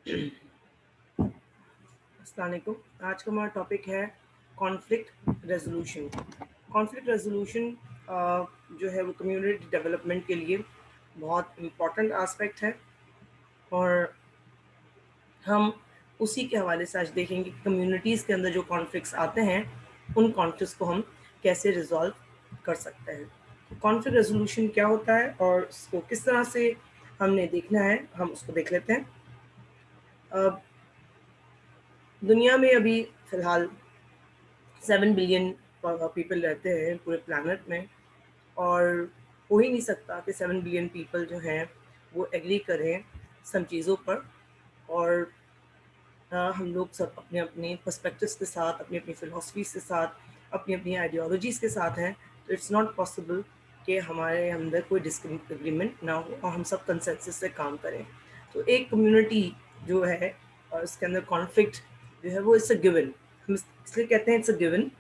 अस्सलाम वालेकुम। आज का हमारा टॉपिक है कॉन्फ्लिक्ट रेजोल्यूशन। कॉन्फ्लिक्ट रेजोल्यूशन जो है वो कम्युनिटी डेवलपमेंट के लिए बहुत इम्पॉर्टेंट एस्पेक्ट है और हम उसी के हवाले से आज देखेंगे कि कम्युनिटीज़ के अंदर जो कॉन्फ्लिक्ट्स आते हैं उन कॉन्फ्लिक्ट्स को हम कैसे रिजॉल्व कर सकते हैं। कॉन्फ्लिक्ट रेजोल्यूशन क्या होता है और उसको किस तरह से हमने देखना है, हम उसको देख लेते हैं। दुनिया में अभी फ़िलहाल 7 बिलियन पीपल रहते हैं पूरे प्लानट में, और हो ही नहीं सकता कि 7 बिलियन पीपल जो हैं वो एग्री करें सब चीज़ों पर। और हम लोग सब अपने अपने पर्सपेक्टिव्स के साथ, अपनी अपनी फ़िलासफ़ीज़ के साथ, अपनी अपनी आइडियोलॉजीज़ के साथ हैं, तो इट्स नॉट पॉसिबल कि हमारे अंदर कोई डिसएग्रीमेंट ना हो और हम सब कंसेंसस से काम करें। तो एक कम्युनिटी जो है और इसके अंदर कॉन्फ्लिक्ट जो है वो इट्स अ गिवन। हम इसलिए कहते हैं इट्स अ गिवन।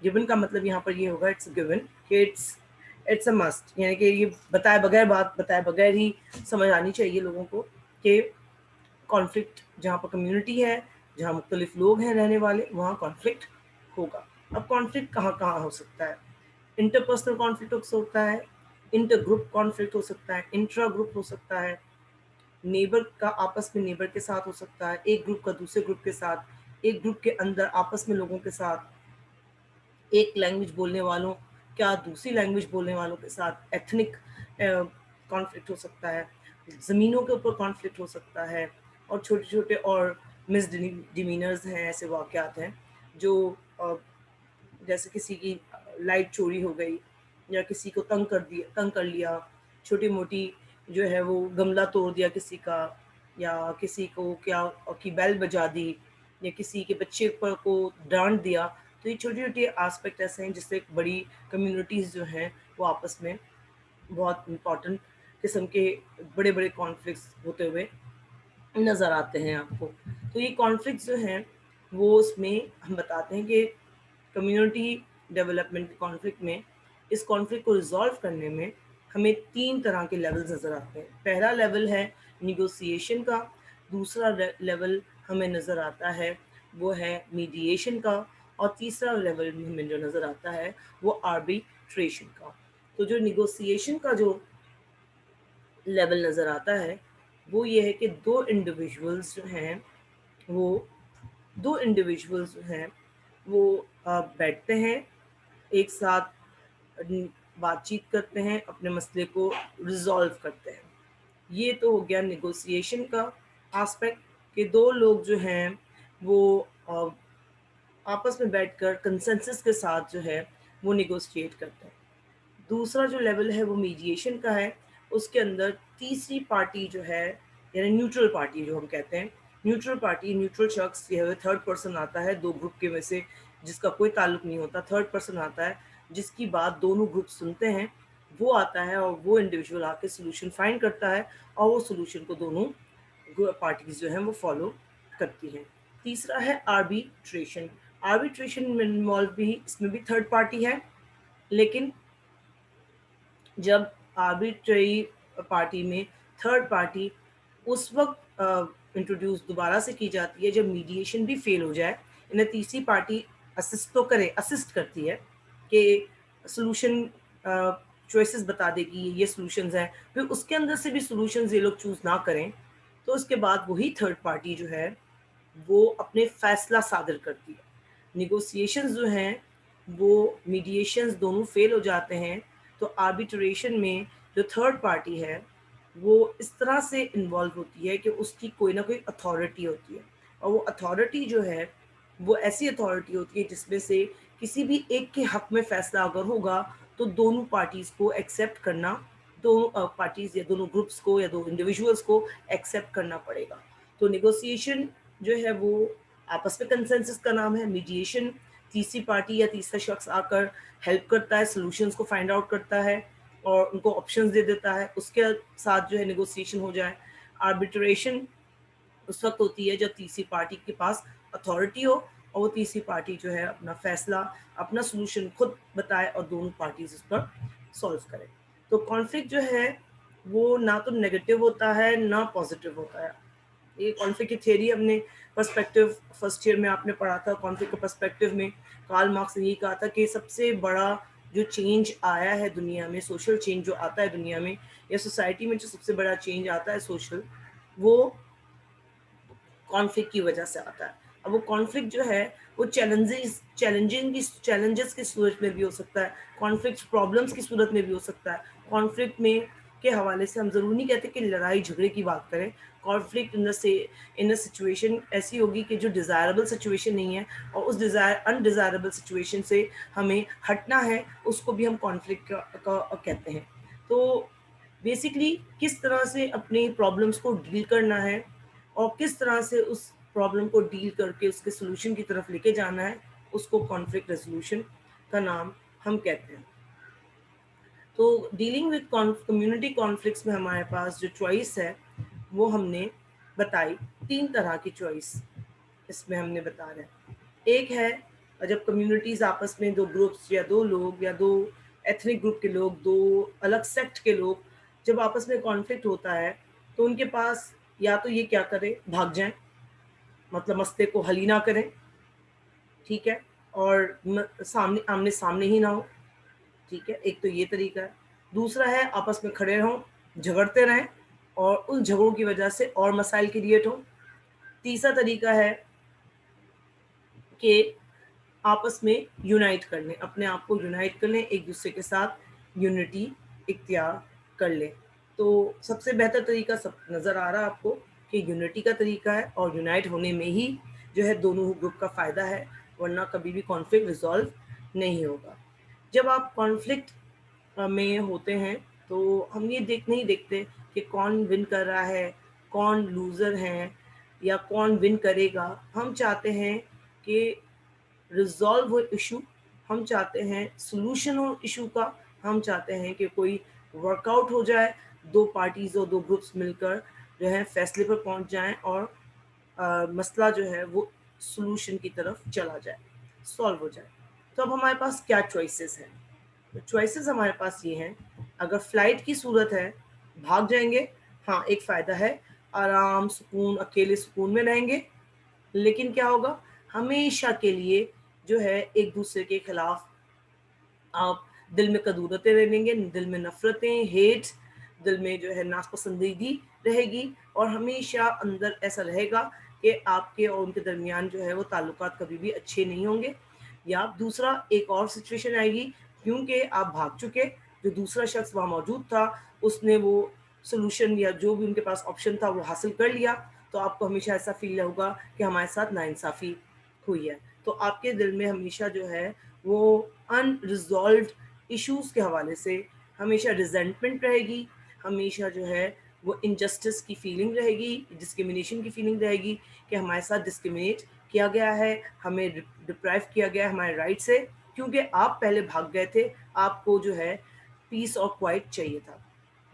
गिवन का मतलब यहाँ पर ये होगा इट्स अ गिवन कि इट्स अ मस्ट, यानी कि ये बात बताए बगैर ही समझ आनी चाहिए लोगों को कि कॉन्फ्लिक्ट जहाँ पर कम्युनिटी है, जहाँ मुख्तलिफ लोग हैं रहने वाले, वहाँ कॉन्फ्लिक्ट होगा। अब कॉन्फ्लिक्ट कहाँ कहाँ हो सकता है? इंटरपर्सनल कॉन्फ्लिक्ट हो सकता है, इंटर ग्रुप कॉन्फ्लिक्ट हो सकता है, इंट्रा ग्रुप हो सकता है, नेबर का आपस में नेबर के साथ हो सकता है, एक ग्रुप का दूसरे ग्रुप के साथ, एक ग्रुप के अंदर आपस में लोगों के साथ, एक लैंग्वेज बोलने वालों क्या दूसरी लैंग्वेज बोलने वालों के साथ, एथनिक कॉन्फ्लिक्ट हो सकता है, ज़मीनों के ऊपर कॉन्फ्लिक्ट हो सकता है, और छोटे छोटे और मिस डिमीनर्स हैं, ऐसे वाक़यात हैं जो जैसे किसी की लाइट चोरी हो गई या किसी को तंग कर लिया, छोटी मोटी जो है वो गमला तोड़ दिया किसी का, या किसी को क्या की बेल बजा दी, या किसी के बच्चे पर को डांट दिया। तो ये छोटी छोटी एस्पेक्ट ऐसे हैं जिससे एक बड़ी कम्युनिटीज़ जो हैं वो आपस में बहुत इम्पोर्टेंट किस्म के बड़े बड़े कॉन्फ्लिक्ट्स होते हुए नज़र आते हैं आपको। तो ये कॉन्फ्लिक्ट्स जो हैं वो उसमें हम बताते हैं कि कम्युनिटी डेवलपमेंट कॉन्फ्लिक्ट में, इस कॉन्फ्लिक्ट को रिजॉल्व करने में हमें 3 तरह के लेवल्स नज़र आते हैं। पहला लेवल है निगोसिएशन का, दूसरा लेवल हमें नज़र आता है वो है मीडिएशन का, और तीसरा लेवल हमें जो नज़र आता है वो आर्बिट्रेशन का। तो जो निगोसिएशन का जो लेवल नज़र आता है वो ये है कि वो दो इंडिविजुअल्स जो हैं वो बैठते हैं एक साथ, बातचीत करते हैं, अपने मसले को रिजॉल्व करते हैं। ये तो हो गया निगोसिएशन का एस्पेक्ट कि दो लोग जो हैं वो आपस में बैठकर कंसेंसस के साथ जो है वो निगोशिएट करते हैं। दूसरा जो लेवल है वो मीडिएशन का है। उसके अंदर तीसरी पार्टी जो है, यानी न्यूट्रल पार्टी जो हम कहते हैं, न्यूट्रल शख्स ये है, थर्ड पर्सन आता है दो ग्रुप के में से जिसका कोई ताल्लुक नहीं होता, थर्ड पर्सन आता है जिसकी बात दोनों ग्रुप सुनते हैं, वो आता है और वो इंडिविजुअल आके सोल्यूशन फाइंड करता है और वो सोल्यूशन को दोनों पार्टीज जो हैं वो फॉलो करती हैं। तीसरा है आर्बिट्रेशन। आर्बिट्रेशन में इन्वॉल्व भी, इसमें भी थर्ड पार्टी है, लेकिन जब आर्बिट्रेरी पार्टी में थर्ड पार्टी उस वक्त इंट्रोड्यूस दोबारा से की जाती है जब मीडिएशन भी फेल हो जाए। इन्हें तीसरी पार्टी असिस्ट करती है कि सॉल्यूशन चॉइसेस बता देगी, ये सॉल्यूशंस हैं, फिर उसके अंदर से भी सॉल्यूशंस ये लोग चूज़ ना करें तो उसके बाद वही थर्ड पार्टी जो है वो अपने फैसला सादर करती है। निगोसिएशंस जो हैं वो मीडिएशंस दोनों फेल हो जाते हैं, तो आर्बिट्रेशन में जो थर्ड पार्टी है वो इस तरह से इन्वॉल्व होती है कि उसकी कोई ना कोई अथॉरिटी होती है, और वो अथॉरिटी जो है वो ऐसी अथॉरिटी होती है जिसमें से किसी भी एक के हक में फैसला अगर होगा तो दोनों पार्टीज़ को एक्सेप्ट करना, दोनों पार्टीज़ या दोनों ग्रुप्स को या दो इंडिविजुअल्स को एक्सेप्ट करना पड़ेगा। तो नेगोशिएशन जो है वो आपस में कंसेंसस का नाम है। मीडिएशन तीसरी पार्टी या तीसरा शख्स आकर हेल्प करता है, सॉल्यूशंस को फाइंड आउट करता है और उनको ऑप्शंस दे देता है, उसके साथ जो है नेगोशिएशन हो जाए। आर्बिट्रेशन उस वक्त होती है जब तीसरी पार्टी के पास अथॉरिटी हो और वो तीसरी पार्टी जो है अपना फैसला, अपना सॉल्यूशन खुद बताए और दोनों पार्टीज उस पर सॉल्व करें। तो कॉन्फ्लिक्ट जो है वो ना तो नेगेटिव होता है ना पॉजिटिव होता है। ये कॉन्फ्लिक्ट की थियरी हमने पर्सपेक्टिव फर्स्ट ईयर में आपने पढ़ा था। कॉन्फ्लिक्ट के पर्सपेक्टिव में कार्ल मार्क्स ने यही कहा था कि सबसे बड़ा जो चेंज आया है दुनिया में, सोशल चेंज जो आता है दुनिया में या सोसाइटी में, जो सबसे बड़ा चेंज आता है सोशल, वो कॉन्फ्लिक्ट की वजह से आता है। अब वो कॉन्फ्लिक्ट जो है वो चैलेंजेस की सूरत में भी हो सकता है, कॉन्फ्लिक्ट प्रॉब्लम्स की सूरत में भी हो सकता है। कॉन्फ्लिक्ट में के हवाले से हम ज़रूर नहीं कहते कि लड़ाई झगड़े की बात करें। कॉन्फ्लिक्ट इन अ सिचुएशन ऐसी होगी कि जो डिज़ायरेबल सिचुएशन नहीं है, और उस अनडिज़ायरेबल सिचुएशन से हमें हटना है, उसको भी हम कॉन्फ्लिक्ट का कहते हैं। तो बेसिकली किस तरह से अपनी प्रॉब्लम्स को डील करना है और किस तरह से उस प्रॉब्लम को डील करके उसके सॉल्यूशन की तरफ लेके जाना है, उसको कॉन्फ्लिक्ट रेजोल्यूशन का नाम हम कहते हैं। तो डीलिंग विद कम्युनिटी कॉन्फ्लिक्ट्स में हमारे पास जो चॉइस है वो हमने बताई, 3 तरह की चॉइस इसमें हमने बता रहे हैं। एक है जब कम्युनिटीज़ आपस में 2 ग्रुप्स या 2 लोग या 2 एथनिक ग्रुप के लोग, 2 अलग सेक्ट के लोग जब आपस में कॉन्फ्लिक्ट होता है, तो उनके पास या तो ये क्या करें, भाग जाएँ, मतलब मसले को हल ही ना करें, ठीक है? और सामने आमने सामने ही ना हो, ठीक है? एक तो ये तरीका है। दूसरा है आपस में खड़े हों, झगड़ते रहें और उन झगड़ों की वजह से और मसाइल क्रिएट हों। तीसरा तरीका है कि आपस में यूनाइट कर लें, अपने आप को यूनाइट कर लें, एक दूसरे के साथ यूनिटी इख्तियार कर लें। तो सबसे बेहतर तरीका सब नज़र आ रहा है आपको कि यूनिटी का तरीका है, और यूनाइट होने में ही जो है दोनों ग्रुप का फ़ायदा है, वरना कभी भी कॉन्फ्लिक्ट रिजॉल्व नहीं होगा। जब आप कॉन्फ्लिक्ट में होते हैं तो हम ये नहीं देखते कि कौन विन कर रहा है, कौन लूज़र है या कौन विन करेगा। हम चाहते हैं कि रिजॉल्व हो इशू, हम चाहते हैं सॉल्यूशन हो इशू का, हम चाहते हैं कि कोई वर्कआउट हो जाए, 2 पार्टीज़ और 2 ग्रुप्स मिलकर जो है फैसले पर पहुंच जाएं और मसला जो है वो सॉल्यूशन की तरफ चला जाए, सॉल्व हो जाए। तो अब हमारे पास क्या चॉइसेस हैं? तो चॉइसेस हमारे पास ये हैं, अगर फ्लाइट की सूरत है, भाग जाएंगे, हाँ एक फ़ायदा है, आराम सुकून अकेले सुकून में रहेंगे। लेकिन क्या होगा, हमेशा के लिए जो है एक दूसरे के खिलाफ आप दिल में कदूरतें रहेंगे, दिल में नफ़रतें, हेट, दिल में जो है नापसंदीदी रहेगी, और हमेशा अंदर ऐसा रहेगा कि आपके और उनके दरमियान जो है वो ताल्लुकात कभी भी अच्छे नहीं होंगे। या दूसरा एक और सिचुएशन आएगी, क्योंकि आप भाग चुके, जो दूसरा शख्स वहाँ मौजूद था उसने वो सॉल्यूशन या जो भी उनके पास ऑप्शन था वो हासिल कर लिया, तो आपको हमेशा ऐसा फील होगा कि हमारे साथ नाइंसाफ़ी हुई है। तो आपके दिल में हमेशा जो है वो अनरिज़ॉल्व्ड इश्यूज़ के हवाले से हमेशा रिज़ेंटमेंट रहेगी, हमेशा जो है वो इनजस्टिस की फीलिंग रहेगी, डिस्क्रिमिनेशन की फीलिंग रहेगी कि हमारे साथ डिस्क्रिमिनेट किया गया है, हमें डिप्राइव किया गया है हमारे राइट से, क्योंकि आप पहले भाग गए थे, आपको जो है पीस और क्वाइट चाहिए था।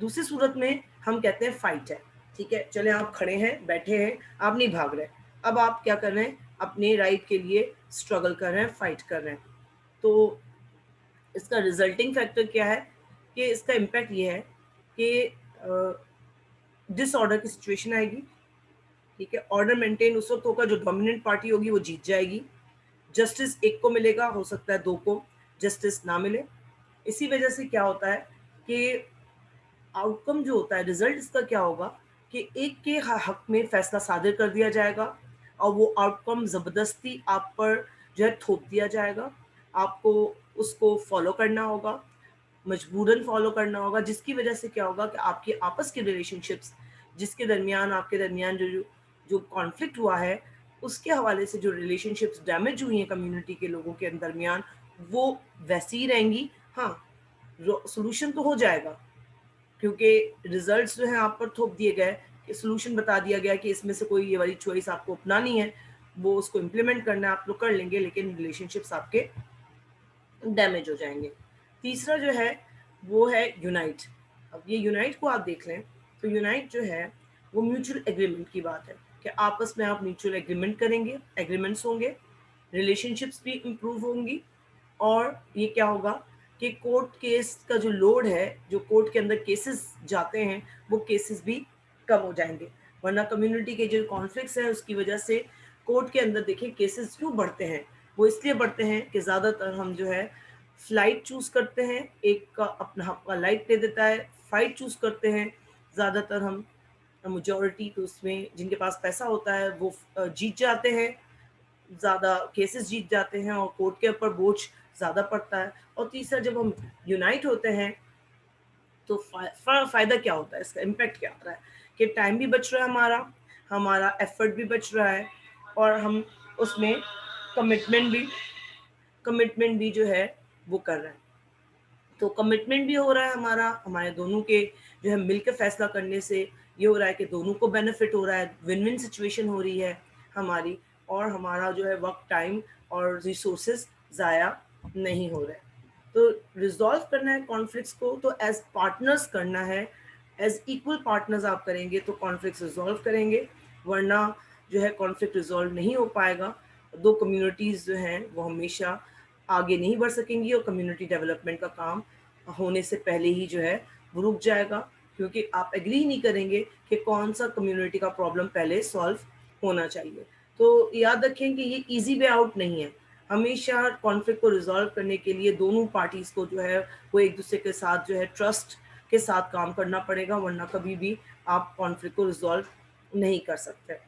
दूसरी सूरत में हम कहते हैं फाइट है, ठीक है? चलें आप खड़े हैं, बैठे हैं, आप नहीं भाग रहे, अब आप क्या कर रहे हैं, अपने राइट के लिए स्ट्रगल कर रहे हैं, फाइट कर रहे हैं। तो इसका रिजल्टिंग फैक्टर क्या है कि इसका इम्पैक्ट ये है कि डिसऑर्डर की सिचुएशन आएगी, ठीक है? ऑर्डर मेंटेन उस वक्त होगा जो डोमिनेंट पार्टी होगी वो जीत जाएगी, जस्टिस एक को मिलेगा, हो सकता है 2 को जस्टिस ना मिले। इसी वजह से क्या होता है कि आउटकम जो होता है, रिजल्ट इसका क्या होगा कि एक के हक में फैसला सादिर कर दिया जाएगा, और वो आउटकम ज़बरदस्ती आप पर जो है थोप दिया जाएगा, आपको उसको फॉलो करना होगा, मजबूरन फॉलो करना होगा, जिसकी वजह से क्या होगा कि आपकी आपस के रिलेशनशिप्स, जिसके दरमियान आपके दरमियान जो जो जो कॉन्फ्लिक्ट हुआ है, उसके हवाले से जो रिलेशनशिप्स डैमेज हुई हैं कम्युनिटी के लोगों के दरमियान, वो वैसी ही रहेंगी। हाँ, सोल्यूशन तो हो जाएगा, क्योंकि रिजल्ट्स जो हैं आप पर थोप दिए गए, कि सॉल्यूशन बता दिया गया कि इसमें से कोई ये वाली चॉइस आपको अपनानी है, वो उसको इम्प्लीमेंट करना है, आप लोग कर लेंगे, लेकिन रिलेशनशिप्स आपके डैमेज हो जाएंगे। तीसरा जो है वो है यूनाइट। अब ये यूनाइट को आप देख लें तो यूनाइट जो है वो म्यूचुअल एग्रीमेंट की बात है कि आपस में आप म्यूचुअल एग्रीमेंट करेंगे, एग्रीमेंट्स होंगे, रिलेशनशिप्स भी इम्प्रूव होंगी, और ये क्या होगा कि कोर्ट केस का जो लोड है, जो कोर्ट के अंदर केसेस जाते हैं, वो केसेस भी कम हो जाएंगे। वरना कम्युनिटी के जो कॉन्फ्लिक्ट्स हैं उसकी वजह से कोर्ट के अंदर देखें केसेस क्यों बढ़ते हैं, वो इसलिए बढ़ते हैं कि ज़्यादातर हम जो है फ्लाइट चूज़ करते हैं, एक का अपना हक का लाइट दे देता है, फाइट चूज़ करते हैं ज़्यादातर हम, मेजॉरिटी तो उसमें जिनके पास पैसा होता है वो जीत जाते हैं, ज़्यादा केसेस जीत जाते हैं और कोर्ट के ऊपर बोझ ज़्यादा पड़ता है। और तीसरा, जब हम यूनाइट होते हैं तो फ़ायदा क्या होता है, इसका इम्पैक्ट क्या आता है कि टाइम भी बच रहा है हमारा, हमारा एफर्ट भी बच रहा है, और हम उसमें कमिटमेंट भी कमिटमेंट भी जो है वो कर रहे हैं। तो कमिटमेंट भी हो रहा है हमारा, हमारे दोनों के जो है मिलकर फैसला करने से ये हो रहा है कि दोनों को बेनिफिट हो रहा है, विन विन सिचुएशन हो रही है हमारी, और हमारा जो है वक्त, टाइम और रिसोर्सेज ज़ाया नहीं हो रहे। तो रिजॉल्व करना है कॉन्फ्लिक्ट्स को तो एज पार्टनर्स करना है, एज इक्वल पार्टनर्स आप करेंगे तो कॉन्फ्लिक्ट्स रिजॉल्व करेंगे, वरना जो है कॉन्फ्लिक्ट रिजॉल्व नहीं हो पाएगा। दो कम्युनिटीज़ जो हैं वो हमेशा आगे नहीं बढ़ सकेंगी और कम्युनिटी डेवलपमेंट का काम होने से पहले ही जो है वो रुक जाएगा, क्योंकि आप एग्री ही नहीं करेंगे कि कौन सा कम्युनिटी का प्रॉब्लम पहले सॉल्व होना चाहिए। तो याद रखें कि ये इजी वे आउट नहीं है, हमेशा कॉन्फ्लिक्ट को रिजॉल्व करने के लिए दोनों पार्टीज़ को जो है वो एक दूसरे के साथ जो है ट्रस्ट के साथ काम करना पड़ेगा, वरना कभी भी आप कॉन्फ्लिक्ट को रिजॉल्व नहीं कर सकते।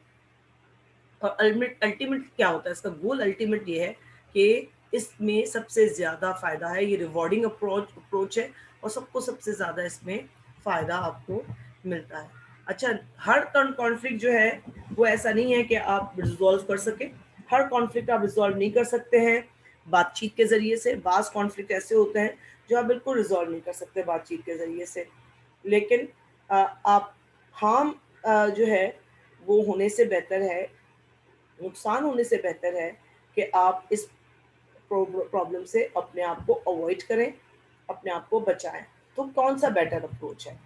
और अल्टीमेट क्या होता है, इसका गोल अल्टीमेट ये है कि इसमें सबसे ज़्यादा फ़ायदा है, ये रिवॉर्डिंग अप्रोच है और सबको सबसे ज़्यादा इसमें फ़ायदा आपको मिलता है। अच्छा, हर कॉन्फ्लिक्ट जो है वो ऐसा नहीं है कि आप रिजॉल्व कर सकें, हर कॉन्फ्लिक्ट आप रिजॉल्व नहीं कर सकते हैं बातचीत के ज़रिए से। बाज़ कॉन्फ्लिक्ट ऐसे होते हैं जो आप बिल्कुल रिजॉल्व नहीं कर सकते बातचीत के ज़रिए से, लेकिन आप हार्म जो है वो होने से बेहतर है, नुकसान होने से बेहतर है कि आप इस प्रॉब्लम से अपने आप को अवॉइड करें, अपने आप को बचाएं। तो कौन सा बेटर अप्रोच है,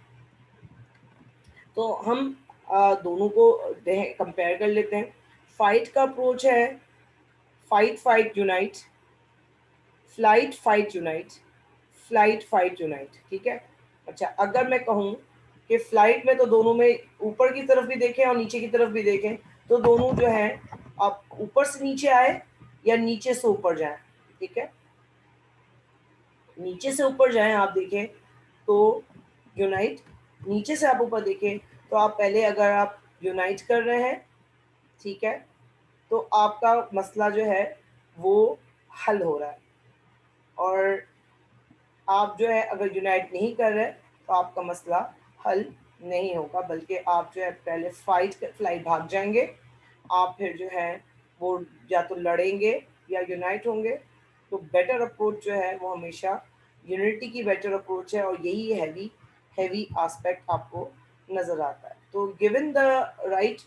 तो हम दोनों को कंपेयर कर लेते हैं। फाइट का अप्रोच है fight fight unite, flight fight unite, flight fight unite, ठीक है। अच्छा, अगर मैं कहूँ कि फ्लाइट में तो दोनों में ऊपर की तरफ भी देखें और नीचे की तरफ भी देखें, तो दोनों जो है आप ऊपर से नीचे आए या नीचे से ऊपर जाएं, ठीक है। नीचे से ऊपर जाएं आप देखें तो यूनाइट, नीचे से आप ऊपर देखें तो आप पहले अगर आप यूनाइट कर रहे हैं, ठीक है, तो आपका मसला जो है वो हल हो रहा है। और आप जो है अगर यूनाइट नहीं कर रहे तो आपका मसला हल नहीं होगा, बल्कि आप जो है पहले फ्लाइट भाग जाएंगे, आप फिर जो है वो या तो लड़ेंगे या यूनाइट होंगे। तो बेटर अप्रोच जो है वो हमेशा यूनिटी की बेटर अप्रोच है, और यही हैवी हैवी एस्पेक्ट आपको नज़र आता है। तो गिवन द राइट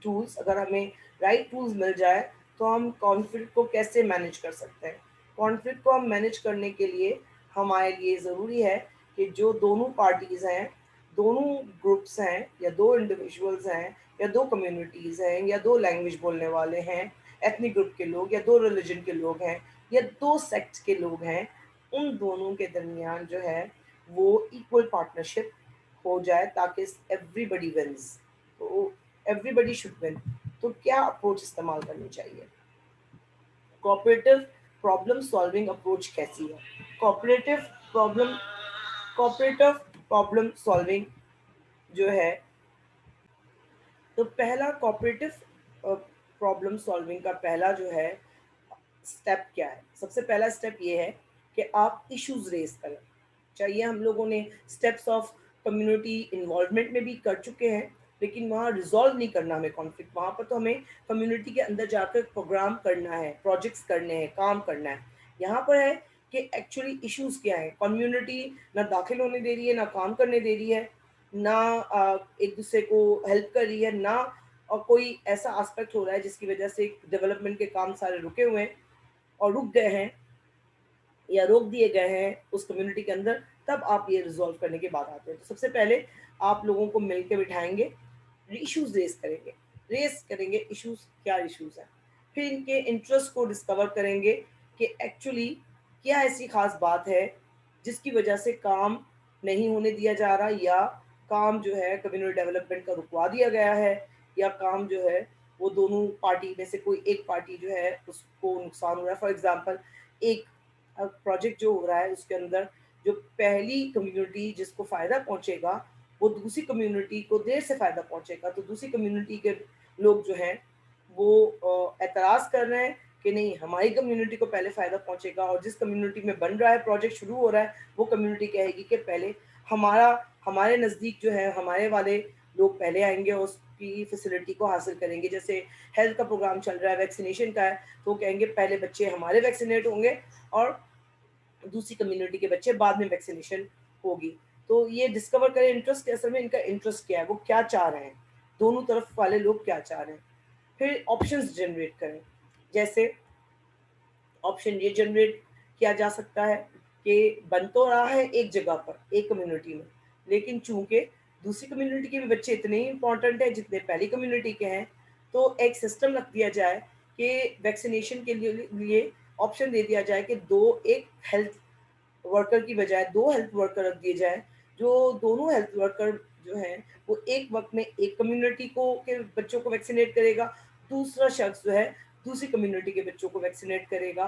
टूल्स, अगर हमें राइट टूल्स मिल जाए तो हम कॉन्फ्लिक्ट को कैसे मैनेज कर सकते हैं। कॉन्फ्लिक्ट को हम मैनेज करने के लिए हमारे लिए ज़रूरी है कि जो दोनों पार्टीज़ हैं, दोनों ग्रुप्स हैं या दो इंडिविजुअल्स हैं या दो कम्युनिटीज़ हैं या दो लैंग्वेज बोलने वाले हैं, एथनिक ग्रुप के लोग या दो रिलीजन के लोग हैं या दो सेक्ट के लोग हैं, उन दोनों के दरमियान जो है वो इक्वल पार्टनरशिप हो जाए ताकि एवरीबडी विंस। तो एवरीबडी शुड विन। तो क्या अप्रोच इस्तेमाल करनी चाहिए, कोऑपरेटिव प्रॉब्लम सॉल्विंग अप्रोच कैसी है। Cooperative problem cooperative problem solving जो है, तो पहला कोऑपरेटिव प्रॉब्लम सॉल्विंग का पहला जो है स्टेप क्या है, सबसे पहला स्टेप ये है कि आप इश्यूज रेज करें। चाहिए हम लोगों ने स्टेप्स ऑफ कम्युनिटी इन्वॉल्वमेंट में भी कर चुके हैं, लेकिन वहाँ रिजॉल्व नहीं करना हमें कॉन्फ्लिक्ट, वहाँ पर तो हमें कम्युनिटी के अंदर जाकर प्रोग्राम करना है, प्रोजेक्ट्स करने हैं, काम करना है। यहाँ पर है कि एक्चुअली इश्यूज क्या है, कम्युनिटी ना दाखिल होने दे रही है, ना काम करने दे रही है, ना एक दूसरे को हेल्प कर रही है, ना और कोई ऐसा एस्पेक्ट हो रहा है जिसकी वजह से डेवलपमेंट के काम सारे रुके हुए हैं और रुक गए हैं या रोक दिए गए हैं उस कम्युनिटी के अंदर। तब आप ये रिजॉल्व करने की बात आते हैं। तो सबसे पहले आप लोगों को मिलकर बिठाएंगे, इश्यूज रेस करेंगे इश्यूज, क्या इश्यूज हैं, फिर इनके इंटरेस्ट को डिस्कवर करेंगे कि एक्चुअली क्या ऐसी खास बात है जिसकी वजह से काम नहीं होने दिया जा रहा, या काम जो है कम्युनिटी डेवलपमेंट का रुकवा दिया गया है, या काम जो है वो दोनों पार्टी में से कोई एक पार्टी जो है उसको नुकसान हो रहा है। फॉर एग्जांपल, एक प्रोजेक्ट जो हो रहा है उसके अंदर जो पहली कम्युनिटी जिसको फ़ायदा पहुंचेगा वो दूसरी कम्युनिटी को देर से फ़ायदा पहुंचेगा, तो दूसरी कम्युनिटी के लोग जो हैं वो एतराज़ कर रहे हैं कि नहीं, हमारी कम्युनिटी को पहले फ़ायदा पहुंचेगा, और जिस कम्युनिटी में बन रहा है, प्रोजेक्ट शुरू हो रहा है, वो कम्युनिटी कहेगी कि पहले हमारा हमारे नज़दीक जो है हमारे वाले लोग पहले आएंगे और उसकी फैसिलिटी को हासिल करेंगे। जैसे हेल्थ का प्रोग्राम चल रहा है, वैक्सीनेशन का है, तो वो कहेंगे पहले बच्चे हमारे वैक्सीनेट होंगे और दूसरी कम्युनिटी के बच्चे बाद में वैक्सीनेशन होगी। तो ये डिस्कवर करें इंटरेस्ट, असल में इनका इंटरेस्ट क्या है, वो क्या चाह रहे हैं, दोनों तरफ वाले लोग क्या चाह रहे हैं। फिर ऑप्शंस जनरेट करें। जैसे ऑप्शन ये जनरेट किया जा सकता है कि बन तो रहा है एक जगह पर, एक कम्युनिटी में, लेकिन चूंकि दूसरी कम्युनिटी के भी बच्चे इतने ही इंपॉर्टेंट हैं जितने पहली कम्युनिटी के हैं, तो एक सिस्टम रख दिया जाए कि वैक्सीनेशन के लिए ऑप्शन दे दिया जाए कि दो, एक हेल्थ वर्कर की बजाय दो हेल्थ वर्कर रख दिए जाए, जो दोनों हेल्थ वर्कर जो हैं वो एक वक्त में एक कम्युनिटी को के बच्चों को वैक्सीनेट करेगा, दूसरा शख्स जो है दूसरी कम्युनिटी के बच्चों को वैक्सीनेट करेगा।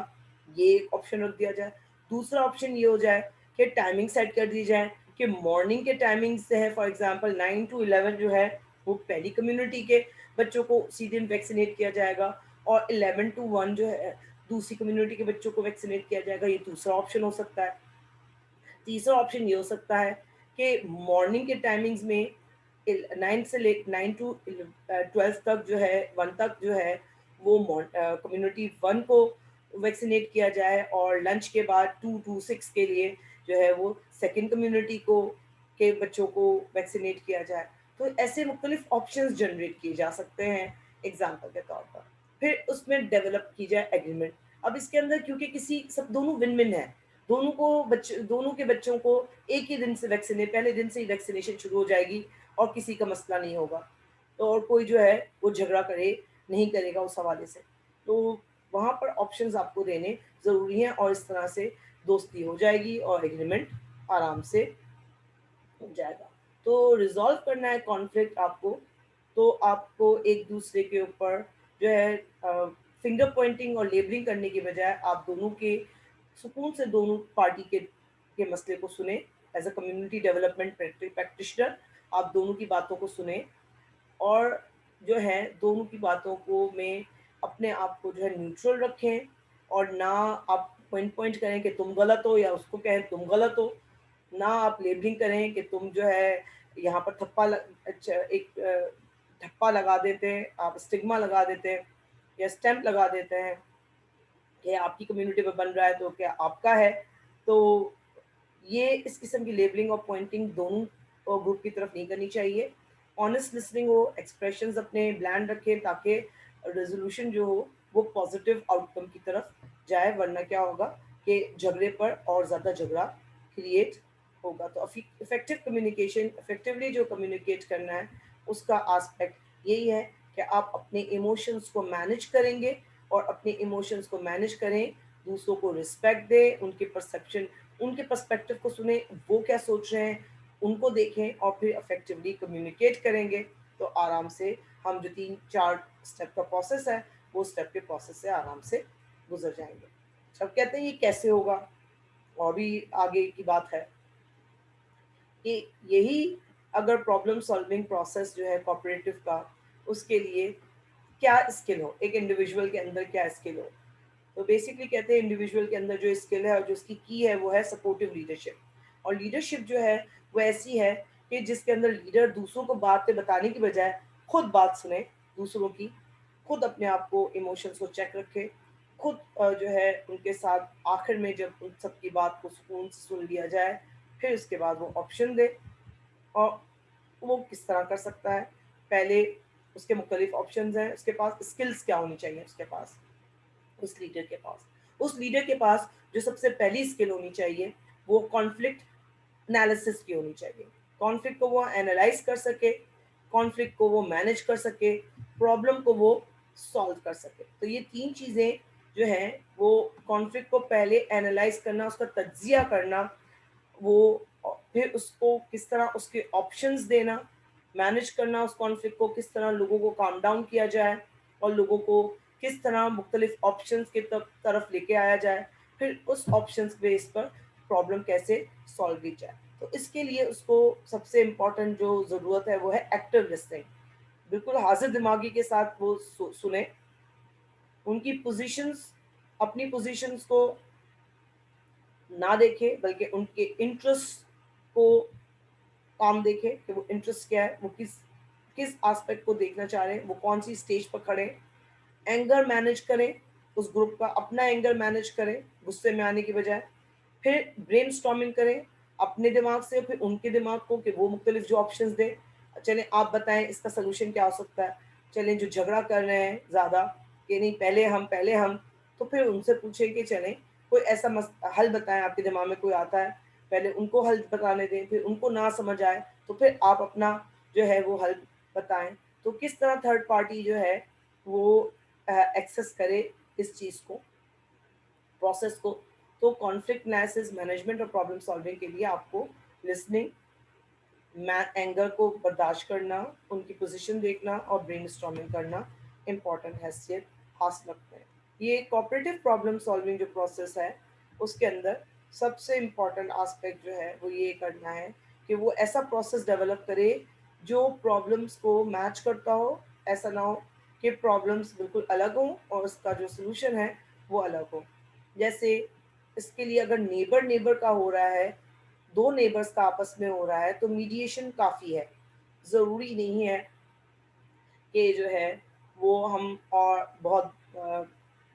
ये एक ऑप्शन रख दिया जाए। दूसरा ऑप्शन ये हो जाए कि टाइमिंग सेट कर दी जाए कि मॉर्निंग के टाइमिंग्स से है, फॉर एग्जांपल 9 टू 11 जो है वो पहली कम्युनिटी के बच्चों को सीधे वैक्सीनेट किया जाएगा, और 11 टू 1 जो है दूसरी कम्युनिटी के बच्चों को वैक्सीनेट किया जाएगा। ये दूसरा ऑप्शन हो सकता है। तीसरा ऑप्शन ये हो सकता है कि मॉर्निंग के टाइमिंग्स में 9 टू 12 तक जो है, 1 तक जो है वो कम्युनिटी 1 को वैक्सीनेट किया जाए, और लंच के बाद 2 टू 6 के लिए जो है वो सेकेंड कम्युनिटी को के बच्चों को वैक्सीनेट किया जाए। तो ऐसे मुख्तलिफ ऑप्शंस जनरेट किए जा सकते हैं एग्जाम्पल के तौर पर। फिर उसमें डेवलप की जाए एग्रीमेंट। अब इसके अंदर क्योंकि किसी सब दोनों विन विन है, दोनों के बच्चों को एक ही दिन से वैक्सीनेट, पहले दिन से ही वैक्सीनेशन शुरू हो जाएगी और किसी का मसला नहीं होगा, तो और कोई जो है वो झगड़ा करे नहीं करेगा उस हवाले से। तो वहाँ पर ऑप्शंस आपको देने ज़रूरी हैं, और इस तरह से दोस्ती हो जाएगी और एग्रीमेंट आराम से हो जाएगा। तो रिजॉल्व करना है कॉन्फ्लिक्ट आपको, तो आपको एक दूसरे के ऊपर जो है फिंगर पॉइंटिंग और लेबलिंग करने की बजाय आप दोनों के सुकून से दोनों पार्टी के मसले को सुने। As a community development practitioner आप दोनों की बातों को सुने, और जो है दोनों की बातों को में अपने आप को जो है न्यूट्रल रखें, और ना आप पॉइंट पॉइंट करें कि तुम गलत हो, या उसको कहें तुम गलत हो। ना आप लेबलिंग करें कि तुम जो है यहाँ पर अच्छा एक ठप्पा लगा देते हैं, आप स्टिग्मा लगा देते हैं या स्टैंप लगा देते हैं कि आपकी कम्युनिटी में बन रहा है तो क्या आपका है। तो ये इस किस्म की लेबलिंग और पॉइंटिंग दोनों ग्रुप की तरफ नहीं करनी चाहिए। ऑनेस्ट लिसनिंग हो, एक्सप्रेशंस अपने ब्लैंड रखें ताकि रेजोल्यूशन जो हो वो पॉजिटिव आउटकम की तरफ जाए, वरना क्या होगा कि झगड़े पर और ज़्यादा झगड़ा क्रिएट होगा। तो इफेक्टिव कम्युनिकेशन, इफेक्टिवली जो कम्युनिकेट करना है उसका आस्पेक्ट यही है कि आप अपने इमोशंस को मैनेज करेंगे, और अपने इमोशंस को मैनेज करें, दूसरों को रिस्पेक्ट दें, उनके परसेप्शन, उनके पर्सपेक्टिव को सुने, वो क्या सोच रहे हैं उनको देखें, और फिर इफेक्टिवली कम्युनिकेट करेंगे। तो आराम से हम जो 3-4 स्टेप का प्रोसेस है वो स्टेप के प्रोसेस से आराम से गुजर जाएंगे। अब कहते हैं ये कैसे होगा, और भी आगे की बात है कि यही अगर प्रॉब्लम सॉल्विंग प्रोसेस जो है कोऑपरेटिव का, उसके लिए क्या स्किल हो, एक इंडिविजुअल के अंदर क्या स्किल हो। तो बेसिकली कहते हैं इंडिविजुअल के अंदर जो स्किल है और जो उसकी की है वो है सपोर्टिव लीडरशिप। और लीडरशिप जो है वो ऐसी है कि जिसके अंदर लीडर दूसरों को बातें बताने की बजाय खुद बात सुने दूसरों की, खुद अपने आप को इमोशंस को चेक रखे, खुद जो है उनके साथ आखिर में जब उन सब की बात को सुकून से सुन लिया जाए, फिर उसके बाद वो ऑप्शन दे। और वो किस तरह कर सकता है, पहले उसके मुख्तलिफ ऑप्शंस हैं, उसके पास स्किल्स क्या होनी चाहिए, उसके पास, उस लीडर के पास, उस लीडर के पास जो सबसे पहली स्किल होनी चाहिए वो कॉन्फ्लिक्ट एनालिसिस की होनी चाहिए। कॉन्फ्लिक्ट को वो एनालाइज कर सके, कॉन्फ्लिक्ट को वो मैनेज कर सके, प्रॉब्लम को वो सॉल्व कर सके। तो ये 3 चीज़ें जो हैं वो कॉन्फ्लिक्ट को पहले एनालाइज करना, उसका तज्जिया करना, वो फिर उसको किस तरह उसके ऑप्शंस देना, मैनेज करना उस कॉन्फ्लिक्ट को, किस तरह लोगों को काम डाउन किया जाए और लोगों को किस तरह मुख्तलिफ ऑप्शंस के तरफ लेके आया जाए, फिर उस ऑप्शंस बेस पर प्रॉब्लम कैसे सॉल्व की जाए। तो इसके लिए उसको सबसे इम्पोर्टेंट जो ज़रूरत है वो है एक्टिव लिसनिंग। बिल्कुल हाजिर दिमागी के साथ वो सुने, उनकी पोजीशंस, अपनी पोजीशंस को ना देखे बल्कि उनके इंटरेस्ट को काम देखे कि वो इंटरेस्ट क्या है, वो किस किस एस्पेक्ट को देखना चाह रहे हैं, वो कौन सी स्टेज पर खड़े हैं। एंगर मैनेज करें, उस ग्रुप का अपना एंगर मैनेज करें गुस्से में आने की बजाय। फिर ब्रेन स्टॉर्मिंग करें अपने दिमाग से, फिर उनके दिमाग को कि वो मुख्तलिफ जो ऑप्शंस दे, चलें आप बताएं इसका सोल्यूशन क्या हो सकता है। चलें जो झगड़ा कर रहे हैं ज़्यादा कि नहीं पहले हम, तो फिर उनसे पूछें कि चलें कोई ऐसा हल बताएं, आपके दिमाग में कोई आता है, पहले उनको हल बताने दें, फिर उनको ना समझ आए तो फिर आप अपना जो है वो हल बताएं। तो किस तरह थर्ड पार्टी जो है वो एक्सेस करे इस चीज़ को, प्रोसेस को। तो कॉन्फ्लिक्ट एनालिसिस, मैनेजमेंट और प्रॉब्लम सॉल्विंग के लिए आपको लिसनिंग, एंगर को बर्दाश्त करना, उनकी पोजीशन देखना और ब्रेनस्टॉर्मिंग करना इम्पॉर्टेंट हैसियत हासिल रखते हैं। ये कोऑपरेटिव प्रॉब्लम सॉल्विंग जो प्रोसेस है उसके अंदर सबसे इम्पॉर्टेंट एस्पेक्ट जो है वो ये करना है कि वो ऐसा प्रोसेस डेवलप करे जो प्रॉब्लम्स को मैच करता हो। ऐसा ना हो कि प्रॉब्लम्स बिल्कुल अलग हों और उसका जो सोल्यूशन है वो अलग हो। जैसे इसके लिए अगर नेबर नेबर का हो रहा है, दो नेबर्स का आपस में हो रहा है, तो मीडिएशन काफ़ी है। ज़रूरी नहीं है कि जो है वो हम और बहुत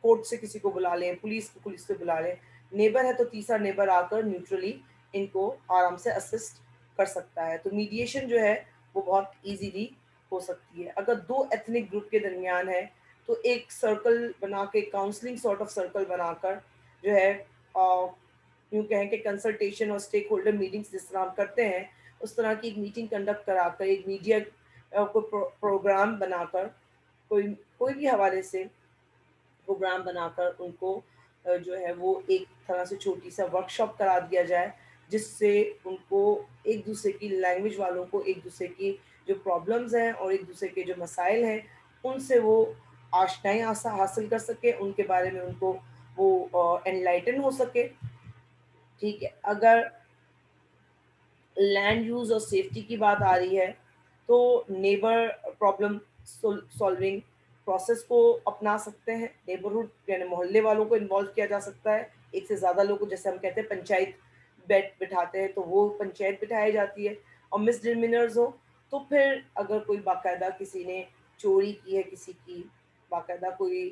कोर्ट से किसी को बुला लें, पुलिस से बुला लें। नेबर है तो तीसरा नेबर आकर न्यूट्रली इनको आराम से असिस्ट कर सकता है। तो मीडिएशन जो है वो बहुत ईजीली हो सकती है। अगर दो एथनिक ग्रुप के दरमियान है तो एक सर्कल बना के, काउंसलिंग सॉर्ट ऑफ सर्कल बनाकर जो है यूँ कहें कि कंसल्टेशन और स्टेक होल्डर मीटिंग्स जिस तरह हम करते हैं उस तरह की एक मीटिंग कंडक्ट कराकर, एक मीडिया को प्रोग्राम बनाकर, कोई कोई भी हवाले से प्रोग्राम बनाकर उनको जो है वो एक तरह से छोटी सा वर्कशॉप करा दिया जाए, जिससे उनको एक दूसरे की लैंग्वेज वालों को एक दूसरे की जो प्रॉब्लम्स हैं और एक दूसरे के जो मसाइल हैं उनसे वो आशनाई हासिल कर सके, उनके बारे में उनको वो एनलाइटन हो सके। ठीक है, अगर लैंड यूज़ और सेफ्टी की बात आ रही है तो नेबर प्रॉब्लम सॉल्विंग प्रोसेस को अपना सकते हैं। नेबरहुड यानी मोहल्ले वालों को इन्वॉल्व किया जा सकता है, एक से ज़्यादा लोग, जैसे हम कहते हैं पंचायत बिठाते हैं तो वो पंचायत बिठाई जाती है। और मिसडिमिनर्स हो तो फिर अगर कोई बाकायदा किसी ने चोरी की है, किसी की बाकायदा कोई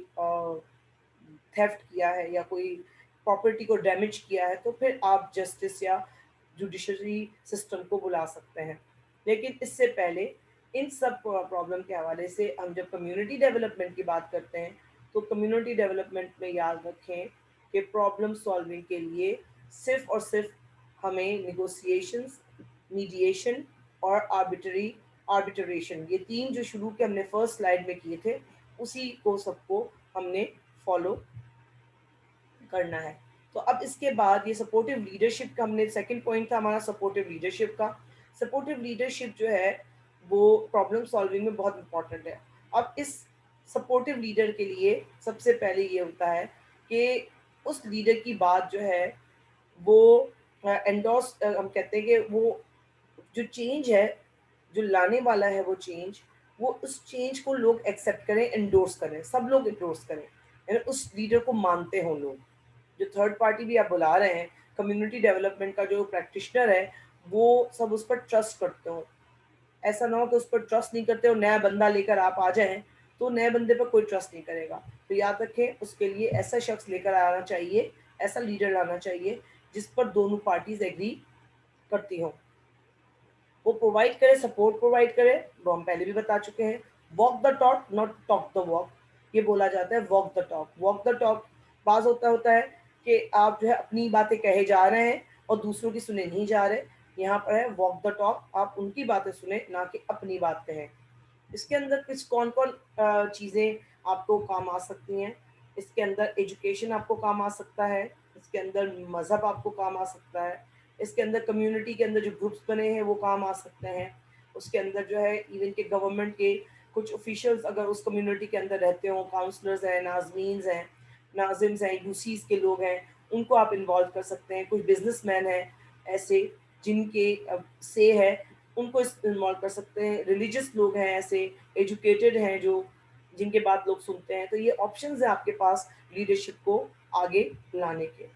थेफ्ट किया है या कोई प्रॉपर्टी को डैमेज किया है, तो फिर आप जस्टिस या जुडिशरी सिस्टम को बुला सकते हैं। लेकिन इससे पहले इन सब प्रॉब्लम के हवाले से हम जब कम्युनिटी डेवलपमेंट की बात करते हैं तो कम्युनिटी डेवलपमेंट में याद रखें कि प्रॉब्लम सॉल्विंग के लिए सिर्फ और सिर्फ हमें निगोसिएशंस, मीडिएशन और आर्बिट्रेशन, ये तीन जो शुरू के हमने फर्स्ट स्लाइड में किए थे उसी को सबको हमने फॉलो करना है। तो अब इसके बाद ये सपोर्टिव लीडरशिप का हमने सेकंड पॉइंट था हमारा सपोर्टिव लीडरशिप का। सपोर्टिव लीडरशिप जो है वो प्रॉब्लम सॉल्विंग में बहुत इंपॉर्टेंट है। अब इस सपोर्टिव लीडर के लिए सबसे पहले ये होता है कि उस लीडर की बात जो है वो एंडोर्स, हम कहते हैं कि वो जो चेंज है, जो लाने वाला है वो चेंज, वो उस चेंज को लोग एक्सेप्ट करें, एंडोर्स करें, सब लोग एंडोर्स करें, यानी उस लीडर को मानते हों लोग। जो थर्ड पार्टी भी आप बुला रहे हैं, कम्युनिटी डेवलपमेंट का जो प्रैक्टिशनर है वो सब उस पर ट्रस्ट करते हो। ऐसा ना हो कि उस पर ट्रस्ट नहीं करते और नया बंदा लेकर आप आ जाएं तो नए बंदे पर कोई ट्रस्ट नहीं करेगा। तो याद रखें उसके लिए ऐसा शख्स लेकर आना चाहिए, ऐसा लीडर लाना चाहिए जिस पर दोनों पार्टीज एग्री करती हों। वो प्रोवाइड करे, सपोर्ट प्रोवाइड करे, वो हम पहले भी बता चुके हैं। Walk the talk not talk the walk, ये बोला जाता है walk the talk. Walk the talk बाज होता है कि आप जो है अपनी बातें कहे जा रहे हैं और दूसरों की सुने नहीं जा रहे। यहाँ पर है वॉक द टॉक, आप उनकी बातें सुने ना कि अपनी बात कहें। इसके अंदर किस कौन कौन चीज़ें आपको काम आ सकती हैं। इसके अंदर एजुकेशन आपको काम आ सकता है, इसके अंदर मज़हब आपको काम आ सकता है, इसके अंदर कम्युनिटी के अंदर जो ग्रुप्स बने हैं वो काम आ सकते हैं। उसके अंदर जो है इवन के गवर्नमेंट के कुछ ऑफिशियल्स अगर उस कम्युनिटी के अंदर रहते हो, काउंसलर्स हैं, नाजमीन्स हैं, नाजिम्स हैं, यूसीस के लोग हैं, उनको आप इन्वॉल्व कर सकते हैं। कुछ बिजनेसमैन हैं ऐसे जिनके से है, उनको इन्वॉल्व कर सकते हैं। रिलीजियस लोग हैं ऐसे, एजुकेटेड हैं जो जिनके बात लोग सुनते हैं। तो ये ऑप्शंस है आपके पास लीडरशिप को आगे लाने के।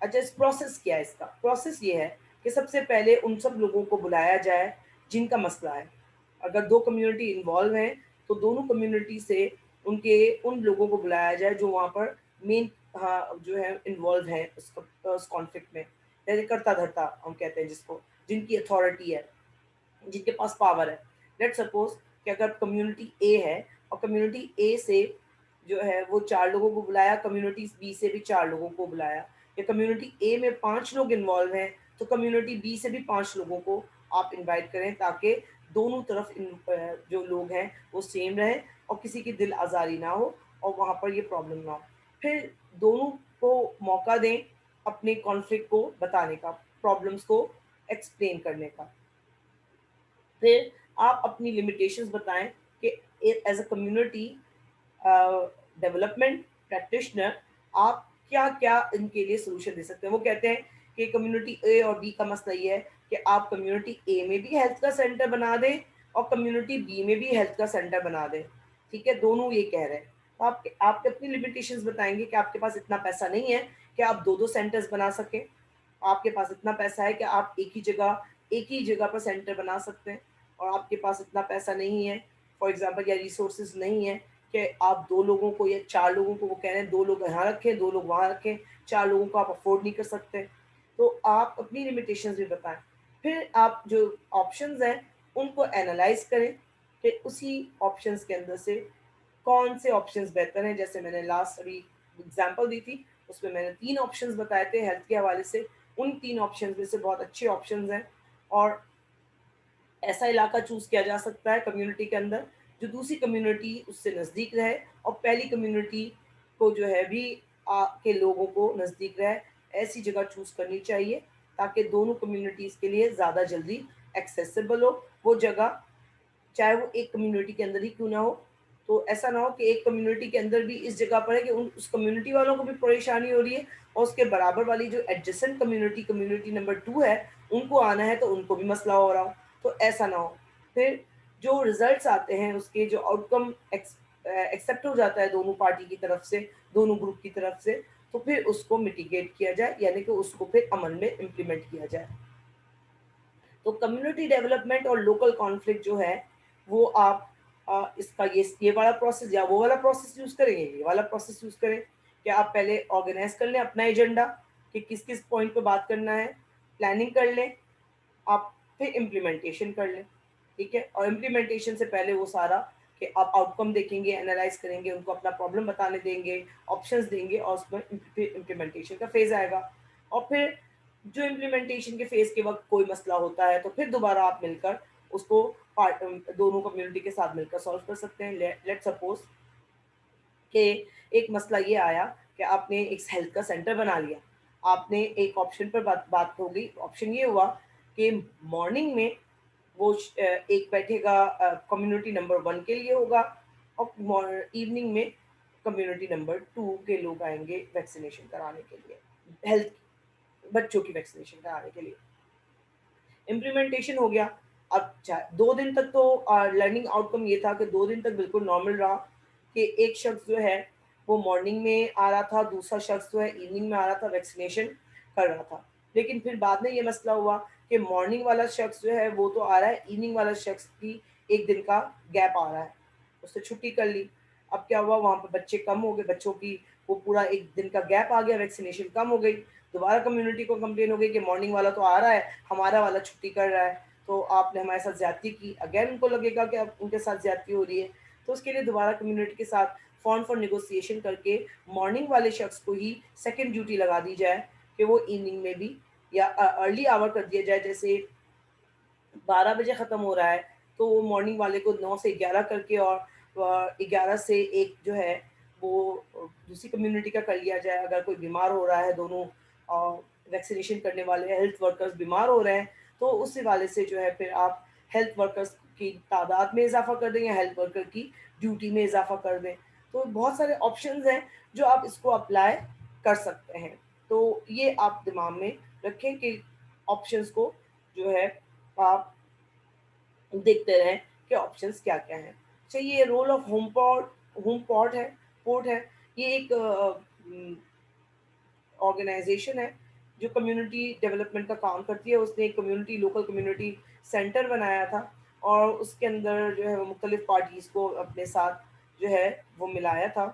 अच्छा, इस प्रोसेस क्या है? इसका प्रोसेस ये है कि सबसे पहले उन सब लोगों को बुलाया जाए जिनका मसला है। अगर दो कम्युनिटी इन्वॉल्व हैं तो दोनों कम्युनिटी से उनके उन लोगों को बुलाया जाए जो वहाँ पर मेन, हाँ, जो है इन्वॉल्व हैं उस कॉन्फ्लिक्ट में। जैसे करता धरता हम कहते हैं जिसको, जिनकी अथॉरिटी है, जिनके पास पावर है। लेट सपोज कि अगर कम्युनिटी ए है और कम्युनिटी ए से जो है वो 4 लोगों को बुलाया, कम्युनिटी बी से भी 4 लोगों को बुलाया, या कम्युनिटी ए में 5 लोग इन्वॉल्व हैं तो कम्युनिटी बी से भी 5 लोगों को आप इनवाइट करें, ताकि दोनों तरफ जो लोग हैं वो सेम रहे और किसी की दिल आज़ारी ना हो और वहाँ पर ये प्रॉब्लम ना हो। फिर दोनों को मौका दें अपने कॉन्फ्लिक्ट को बताने का, प्रॉब्लम्स को एक्सप्लेन करने का। फिर आप अपनी लिमिटेशंस बताएं कि as a community development practitioner आप क्या क्या इनके लिए सोल्यूशन दे सकते हैं। वो कहते हैं कि कम्युनिटी ए और बी का मसला ये है कि आप कम्युनिटी ए में भी हेल्थ का सेंटर बना दें और कम्युनिटी बी में भी हेल्थ का सेंटर बना दें। ठीक है, दोनों ये कह रहे हैं। तो आप अपनी लिमिटेशंस बताएंगे कि आपके पास इतना पैसा नहीं है कि आप दो दो सेंटर्स बना सकें। आपके पास इतना पैसा है कि आप एक ही जगह पर सेंटर बना सकते हैं, और आपके पास इतना पैसा नहीं है फॉर एग्जांपल, या रिसोर्सेज नहीं है कि आप 2 लोगों को या 4 लोगों को, वो कह रहे हैं 2 लोग यहाँ रखें, 2 लोग वहाँ रखें, 4 लोगों को आप अफोर्ड नहीं कर सकते। तो आप अपनी लिमिटेशंस भी बताएं। फिर आप जो ऑप्शंस हैं उनको एनालाइज करें कि उसी ऑप्शंस के अंदर से कौन से ऑप्शंस बेहतर हैं। जैसे मैंने लास्ट अभी एग्जांपल दी थी, उसमें मैंने 3 ऑप्शंस बताए थे हेल्थ के हवाले से। उन 3 ऑप्शंस में से बहुत अच्छे ऑप्शंस हैं, और ऐसा इलाका चूज किया जा सकता है कम्युनिटी के अंदर जो दूसरी कम्युनिटी उससे नज़दीक रहे और पहली कम्युनिटी को जो है भी के लोगों को नज़दीक रहे। ऐसी जगह चूज करनी चाहिए ताकि दोनों कम्युनिटीज़ के लिए ज़्यादा जल्दी एक्सेसिबल हो वो जगह, चाहे वो एक कम्युनिटी के अंदर ही क्यों ना हो। तो ऐसा ना हो कि एक कम्युनिटी के अंदर भी इस जगह पर है कि उस कम्युनिटी वालों को भी परेशानी हो रही है और उसके बराबर वाली जो एडजेसेंट कम्युनिटी, कम्युनिटी नंबर 2 है, उनको आना है तो उनको भी मसला हो रहा हो। तो ऐसा ना हो। फिर जो रिजल्ट्स आते हैं उसके जो आउटकम एक्सेप्ट हो जाता है दोनों पार्टी की तरफ से, दोनों ग्रुप की तरफ से, तो फिर उसको मिटिगेट किया जाए, यानी कि उसको फिर अमल में इम्प्लीमेंट किया जाए। तो कम्युनिटी डेवलपमेंट और लोकल कॉन्फ्लिक्ट जो है वो आप इसका ये वाला प्रोसेस या वो वाला प्रोसेस यूज करेंगे, ये वाला प्रोसेस यूज करें कि आप पहले ऑर्गेनाइज कर लें अपना एजेंडा कि किस किस पॉइंट पे बात करना है, प्लानिंग कर लें आप, फिर इम्प्लीमेंटेशन कर लें। ठीक है, और इम्प्लीमेंटेशन से पहले वो सारा कि आप आउटकम देखेंगे, एनालाइज करेंगे, उनको अपना प्रॉब्लम बताने देंगे, ऑप्शंस देंगे, और उसमें फिर इम्प्लीमेंटेशन का फेज आएगा। और फिर जो इम्प्लीमेंटेशन के फेज के वक्त कोई मसला होता है तो फिर दोबारा आप मिलकर उसको दोनों कम्युनिटी के साथ मिलकर सॉल्व कर सकते हैं। लेट सपोज कि एक मसला ये आया कि आपने एक हेल्थ का सेंटर बना लिया, आपने एक ऑप्शन पर बात हो गई। ऑप्शन ये हुआ कि मॉर्निंग में वो एक बैठेगा कम्युनिटी नंबर 1 के लिए होगा, और इवनिंग में कम्युनिटी नंबर 2 के लोग आएंगे वैक्सीनेशन कराने के लिए, हेल्थ बच्चों की वैक्सीनेशन कराने के लिए। इम्प्लीमेंटेशन हो गया। अब 2 दिन तक तो लर्निंग आउटकम ये था कि 2 दिन तक बिल्कुल नॉर्मल रहा कि एक शख्स जो है वो मॉर्निंग में आ रहा था, दूसरा शख्स जो है इवनिंग में आ रहा था, वैक्सीनेशन कर रहा था। लेकिन फिर बाद में ये मसला हुआ कि मॉर्निंग वाला शख्स जो है वो तो आ रहा है, इवनिंग वाला शख्स की 1 दिन का गैप आ रहा है, उसने छुट्टी कर ली। अब क्या हुआ, वहाँ पे बच्चे कम हो गए, बच्चों की वो पूरा 1 दिन का गैप आ गया, वैक्सीनेशन कम हो गई। दोबारा कम्युनिटी को कंप्लेन हो गई कि मॉर्निंग वाला तो आ रहा है, हमारा वाला छुट्टी कर रहा है, तो आपने हमारे साथ ज्यादती की। अगेन उनको लगेगा कि अब उनके साथ ज्यादती हो रही है, तो उसके लिए दोबारा कम्युनिटी के साथ फोन फॉर निगोसिएशन करके मॉर्निंग वाले शख्स को ही सेकेंड ड्यूटी लगा दी जाए कि वो इवनिंग में भी, या अर्ली आवर कर दिया जाए। जैसे 12 बजे ख़त्म हो रहा है तो वो मॉर्निंग वाले को 9 से 11 करके, और 11 से 1 जो है वो दूसरी कम्युनिटी का कर लिया जाए। अगर कोई बीमार हो रहा है दोनों वैक्सीनेशन करने वाले हेल्थ वर्कर्स बीमार हो रहे हैं, तो उस हवाले से जो है फिर आप हेल्थ वर्कर्स की तादाद में इजाफा कर दें या हेल्थ वर्कर की ड्यूटी में इजाफा कर दें। तो बहुत सारे ऑप्शंस हैं जो आप इसको अप्लाई कर सकते हैं। तो ये आप दिमाग में रखें कि ऑप्शंस को जो है आप देखते रहें कि ऑप्शंस क्या-क्या हैं। अच्छा, ये रोल ऑफ होम पोर्ट है। ये एक ऑर्गेनाइजेशन है जो कम्युनिटी डेवलपमेंट का काम करती है। उसने एक लोकल कम्युनिटी सेंटर बनाया था और उसके अंदर जो है वो मुख्तलिफ पार्टीज़ को अपने साथ जो है वो मिलाया था।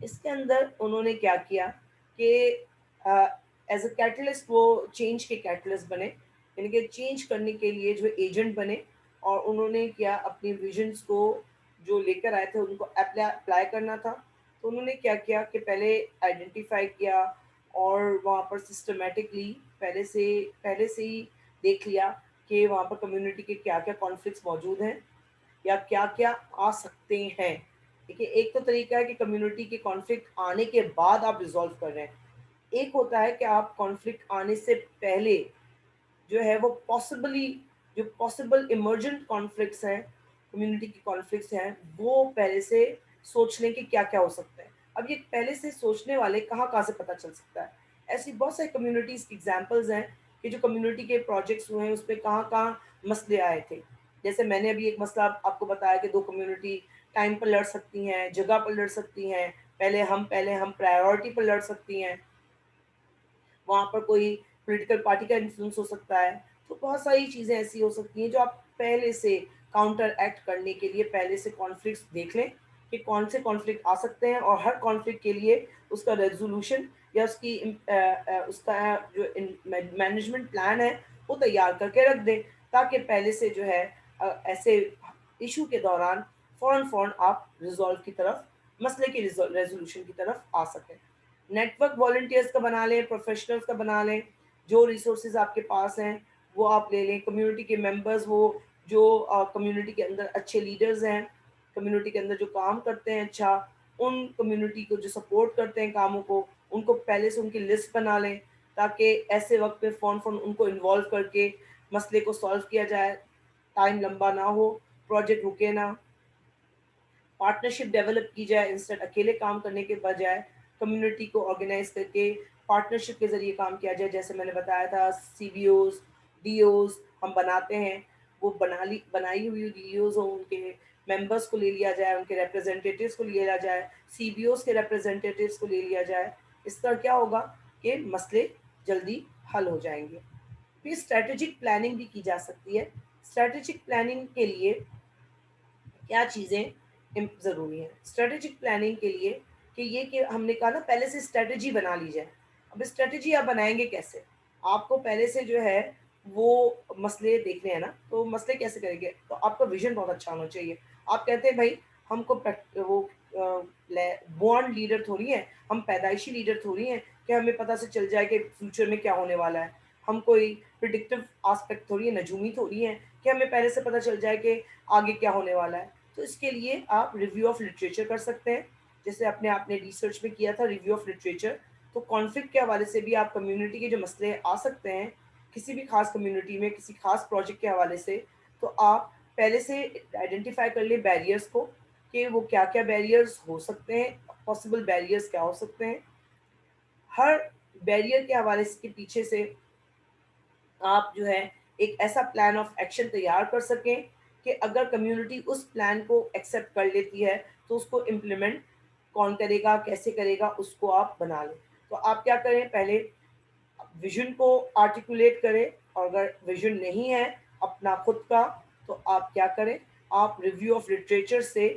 इसके अंदर उन्होंने क्या किया कि एज अ कैटलिस्ट वो चेंज के कैटलिस्ट बने, यानी कि चेंज करने के लिए जो एजेंट बने। और उन्होंने क्या अपनी विजन्स को जो लेकर आए थे उनको अप्लाई करना था। तो उन्होंने क्या किया कि पहले आइडेंटिफाई किया और वहाँ पर सिस्टमेटिकली पहले से ही देख लिया कि वहाँ पर कम्युनिटी के क्या क्या कॉन्फ्लिक्ट्स मौजूद हैं या क्या-क्या आ सकते हैं। देखिए, एक तो तरीका है कि कम्युनिटी के कॉन्फ्लिक्ट आने के बाद आप रिज़ॉल्व कर रहे हैं। एक होता है कि आप कॉन्फ्लिक्ट आने से पहले जो है वो पॉसिबल इमर्जेंट कॉन्फ्लिक्ट्स हैं, कम्युनिटी के कॉन्फ्लिक्ट्स हैं, वो पहले से सोच लें कि क्या-क्या हो सकता है। अब ये पहले से सोचने वाले कहाँ-कहाँ से पता चल सकता है? ऐसी बहुत सारी कम्युनिटीज़ की एग्ज़ाम्पल्स हैं कि जो कम्युनिटी के प्रोजेक्ट्स हुए हैं, उसपे कहाँ-कहाँ मसले आए थे। जैसे मैंने अभी एक मसला आपको बताया कि 2 कम्युनिटी टाइम पर लड़ सकती हैं, जगह पर लड़ सकती हैं, पहले हम प्रायोरिटी पर लड़ सकती हैं। वहाँ पर कोई पॉलिटिकल पार्टी का इन्फ्लुएंस हो सकता है। तो बहुत सारी चीज़ें ऐसी हो सकती हैं जो आप पहले से काउंटर एक्ट करने के लिए पहले से कॉन्फ्लिक्ट्स देख लें कि कौन से कॉन्फ्लिक्ट आ सकते हैं और हर कॉन्फ्लिक्ट के लिए उसका रेज़ोल्यूशन या उसका जो मैनेजमेंट प्लान है वो तैयार करके रख दें, ताकि पहले से जो है ऐसे इशू के दौरान फ़ौरन आप रिज़ॉल्व की तरफ मसले की रेज़ोल्यूशन की तरफ आ सकें। नेटवर्क वॉलंटियर्स का बना लें, प्रोफेशनल्स का बना लें, जो रिसोर्सेज आपके पास हैं वो आप ले लें। कम्युनिटी के मेंबर्स वो जो कम्युनिटी के अंदर अच्छे लीडर्स हैं, कम्युनिटी के अंदर जो काम करते हैं अच्छा, उन कम्युनिटी को जो सपोर्ट करते हैं कामों को, उनको पहले से उनकी लिस्ट बना लें, ताकि ऐसे वक्त में फ़ौरन उनको इन्वॉल्व करके मसले को सॉल्व किया जाए, टाइम लंबा ना हो, प्रोजेक्ट रुके ना। पार्टनरशिप डेवलप की जाए, इंस्टेड अकेले काम करने के बजाय कम्युनिटी को ऑर्गेनाइज करके पार्टनरशिप के ज़रिए काम किया जाए। जैसे मैंने बताया था, सीबीओज़, डीओज़ हम बनाते हैं, वो बनाई हुई डीओज़ हों, उनके मेंबर्स को ले लिया जाए, उनके रिप्रेजेंटेटिव्स को लिया जाए, सीबीओज़ के रिप्रेजेंटेटिव्स को ले लिया जाए। इस तरह क्या होगा कि मसले जल्दी हल हो जाएँगे। फिर स्ट्रैटेजिक प्लानिंग भी की जा सकती है। स्ट्रैटेजिक प्लानिंग के लिए क्या चीज़ें ज़रूरी हैं? स्ट्रैटेजिक प्लानिंग के लिए कि ये कि हमने कहा ना पहले से स्ट्रैटेजी बना ली जाए। अब स्ट्रैटेजी आप बनाएँगे कैसे? आपको पहले से जो है वो मसले देखने हैं ना, तो मसले कैसे करेंगे? तो आपका विज़न बहुत अच्छा होना चाहिए। आप कहते हैं भई हमको वो अ, ले बॉर्न लीडर थोड़ी हैं, हम पैदाइशी लीडर थोड़ी हैं कि हमें पता से चल जाए कि फ्यूचर में क्या होने वाला है। हम कोई प्रिडिक्टिव एस्पेक्ट थोड़ी है, नजूमी थोड़ी हैं कि हमें पहले से पता चल जाए कि आगे क्या होने वाला है। तो इसके लिए आप रिव्यू ऑफ लिटरेचर कर सकते हैं, जैसे अपने आपने रिसर्च में किया था रिव्यू ऑफ लिटरेचर। तो कॉन्फ्लिक्ट के हवाले से भी आप कम्युनिटी के जो मसले आ सकते हैं किसी भी खास कम्युनिटी में किसी खास प्रोजेक्ट के हवाले से, तो आप पहले से आइडेंटिफाई कर लें बैरियर्स को कि वो क्या क्या बैरियर्स हो सकते हैं, पॉसिबल बैरियर्स क्या हो सकते हैं। हर बैरियर के हवाले के पीछे से आप जो है एक ऐसा प्लान ऑफ एक्शन तैयार कर सकें कि अगर कम्युनिटी उस प्लान को एक्सेप्ट कर लेती है तो उसको इम्प्लीमेंट कौन करेगा, कैसे करेगा, उसको आप बना लें। तो आप क्या करें, पहले विजन को आर्टिकुलेट करें और अगर विजन नहीं है अपना खुद का, तो आप क्या करें, आप रिव्यू ऑफ लिटरेचर से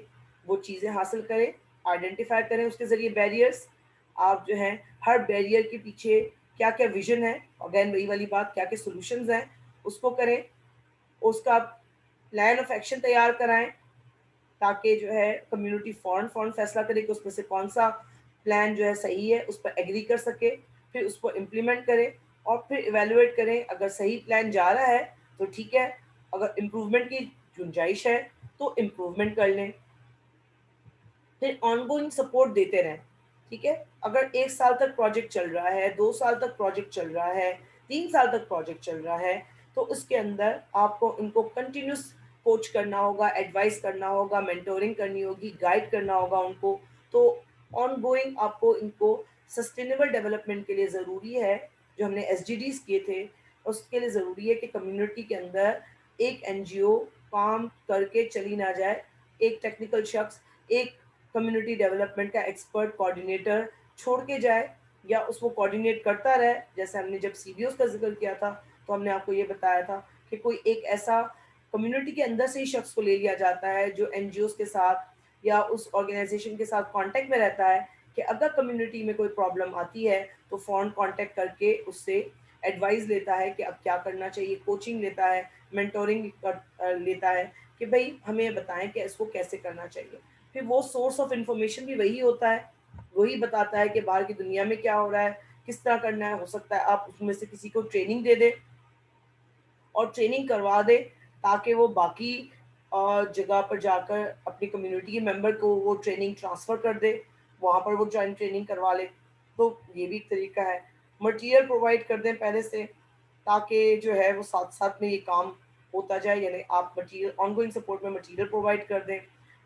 वो चीज़ें हासिल करें, आइडेंटिफाई करें उसके ज़रिए बैरियर्स। आप जो है हर बैरियर के पीछे क्या क्या विजन है, अगेन वही वाली बात, क्या क्या सॉल्यूशंस हैं उसको करें, उसका प्लान ऑफ एक्शन तैयार कराएं, ताकि जो है कम्युनिटी फ़ौरन फैसला करे कि उसमें से कौन-सा प्लान जो है सही है, उस पर एग्री कर सके, फिर उसको इम्प्लीमेंट करें और फिर इवैल्यूएट करें। अगर सही प्लान जा रहा है, तो ठीक है, अगर इम्प्रूवमेंट की गुंजाइश है, तो इम्प्रूवमेंट कर लें। फिर ऑनगोइंग सपोर्ट देते रहें। ठीक है। अगर 1 साल तक प्रोजेक्ट चल रहा है, 2 साल तक प्रोजेक्ट चल रहा है, 3 साल तक प्रोजेक्ट चल रहा है, तो उसके अंदर आपको इनको कंटिन्यूस कोच करना होगा, एडवाइस करना होगा, मेंटोरिंग करनी होगी, गाइड करना होगा उनको। तो ऑन गोइंग आपको इनको सस्टेनेबल डेवलपमेंट के लिए ज़रूरी है, जो हमने एसडीजीज किए थे, उसके लिए ज़रूरी है कि कम्युनिटी के अंदर एक एनजीओ काम करके चली ना जाए, एक टेक्निकल शख्स, एक कम्युनिटी डेवलपमेंट का एक्सपर्ट कोऑर्डिनेटर छोड़ के जाए, या उसको कोऑर्डिनेट करता रहे। जैसे हमने जब सीबीओस का जिक्र किया था, तो हमने आपको ये बताया था कि कोई एक ऐसा कम्युनिटी के अंदर से ही शख्स को ले लिया जाता है जो एनजीओस के साथ या उस ऑर्गेनाइजेशन के साथ कांटेक्ट में रहता है, कि अगर कम्युनिटी में कोई प्रॉब्लम आती है तो फ़ौरन कांटेक्ट करके उससे एडवाइस लेता है कि अब क्या करना चाहिए, कोचिंग लेता है, मेंटोरिंग लेता है कि भाई हमें ये बताएं कि इसको कैसे करना चाहिए। फिर वो सोर्स ऑफ इंफॉर्मेशन भी वही होता है, वही बताता है कि बाहर की दुनिया में क्या हो रहा है, किस तरह करना है। हो सकता है आप उसमें से किसी को ट्रेनिंग दे दे और ट्रेनिंग करवा दे, ताकि वो बाकी जगह पर जाकर अपनी कम्युनिटी के मेंबर को वो ट्रेनिंग ट्रांसफ़र कर दे, वहाँ पर वो जॉइन ट्रेनिंग करवा ले। तो ये भी एक तरीका है। मटेरियल प्रोवाइड कर दें पहले से, ताकि जो है वो साथ साथ में ये काम होता जाए। यानी आप मटेरियल ऑनगोइंग सपोर्ट में मटेरियल प्रोवाइड कर दें,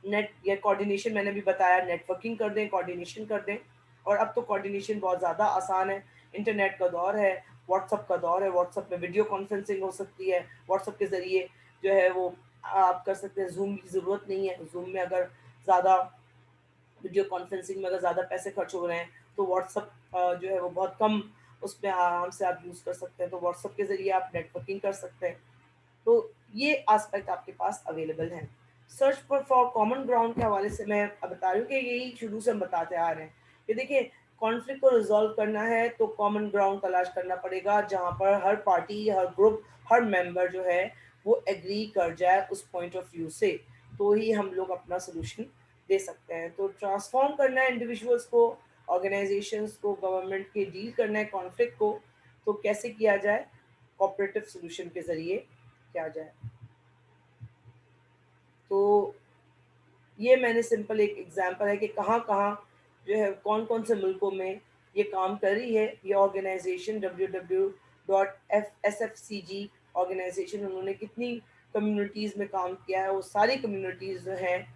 नेट या कोऑर्डिनेशन मैंने भी बताया, नेटवर्किंग कर दें, कोऑर्डिनेशन कर दें। और अब तो कोऑर्डिनेशन बहुत ज़्यादा आसान है, इंटरनेट का दौर है, व्हाट्सअप का दौर है, व्हाट्सअप में वीडियो कॉन्फ्रेंसिंग हो सकती है, व्हाट्सअप के ज़रिए जो है वो आप कर सकते हैं। ज़ूम की ज़रूरत नहीं है, ज़ूम में अगर ज़्यादा वीडियो कॉन्फ्रेंसिंग में अगर ज़्यादा पैसे खर्च हो रहे हैं तो व्हाट्सअप जो है वो बहुत कम, उसमें आराम से आप यूज़ कर सकते हैं। तो व्हाट्सअप के ज़रिए आप नेटवर्किंग कर सकते हैं। तो ये एस्पेक्ट आपके पास अवेलेबल है। सर्च फॉर कॉमन ग्राउंड के हवाले से मैं अब बता रही हूँ कि यही शुरू से हम बताते आ रहे हैं कि देखिए, कॉन्फ्लिक्ट को रिजॉल्व करना है तो कॉमन ग्राउंड तलाश करना पड़ेगा, जहाँ पर हर पार्टी, हर ग्रुप, हर मेंबर जो है वो एग्री कर जाए उस पॉइंट ऑफ व्यू से, तो ही हम लोग अपना सोल्यूशन दे सकते हैं। तो ट्रांसफॉर्म करना है इंडिविजुअल्स को, ऑर्गेनाइजेशंस को, गवर्नमेंट के डील करना है कॉन्फ्लिक्ट को, तो कैसे किया जाए? कोऑपरेटिव सोल्यूशन के ज़रिए किया जाए। तो ये मैंने सिंपल एक एग्जांपल है कि कहाँ-कहाँ जो है कौन-कौन से मुल्कों में ये काम कर रही है। ये ऑर्गेनाइजेशन www.sfcg ऑर्गेनाइजेशन, उन्होंने कितनी कम्युनिटीज़ में काम किया है, वो सारी कम्युनिटीज़ जो हैं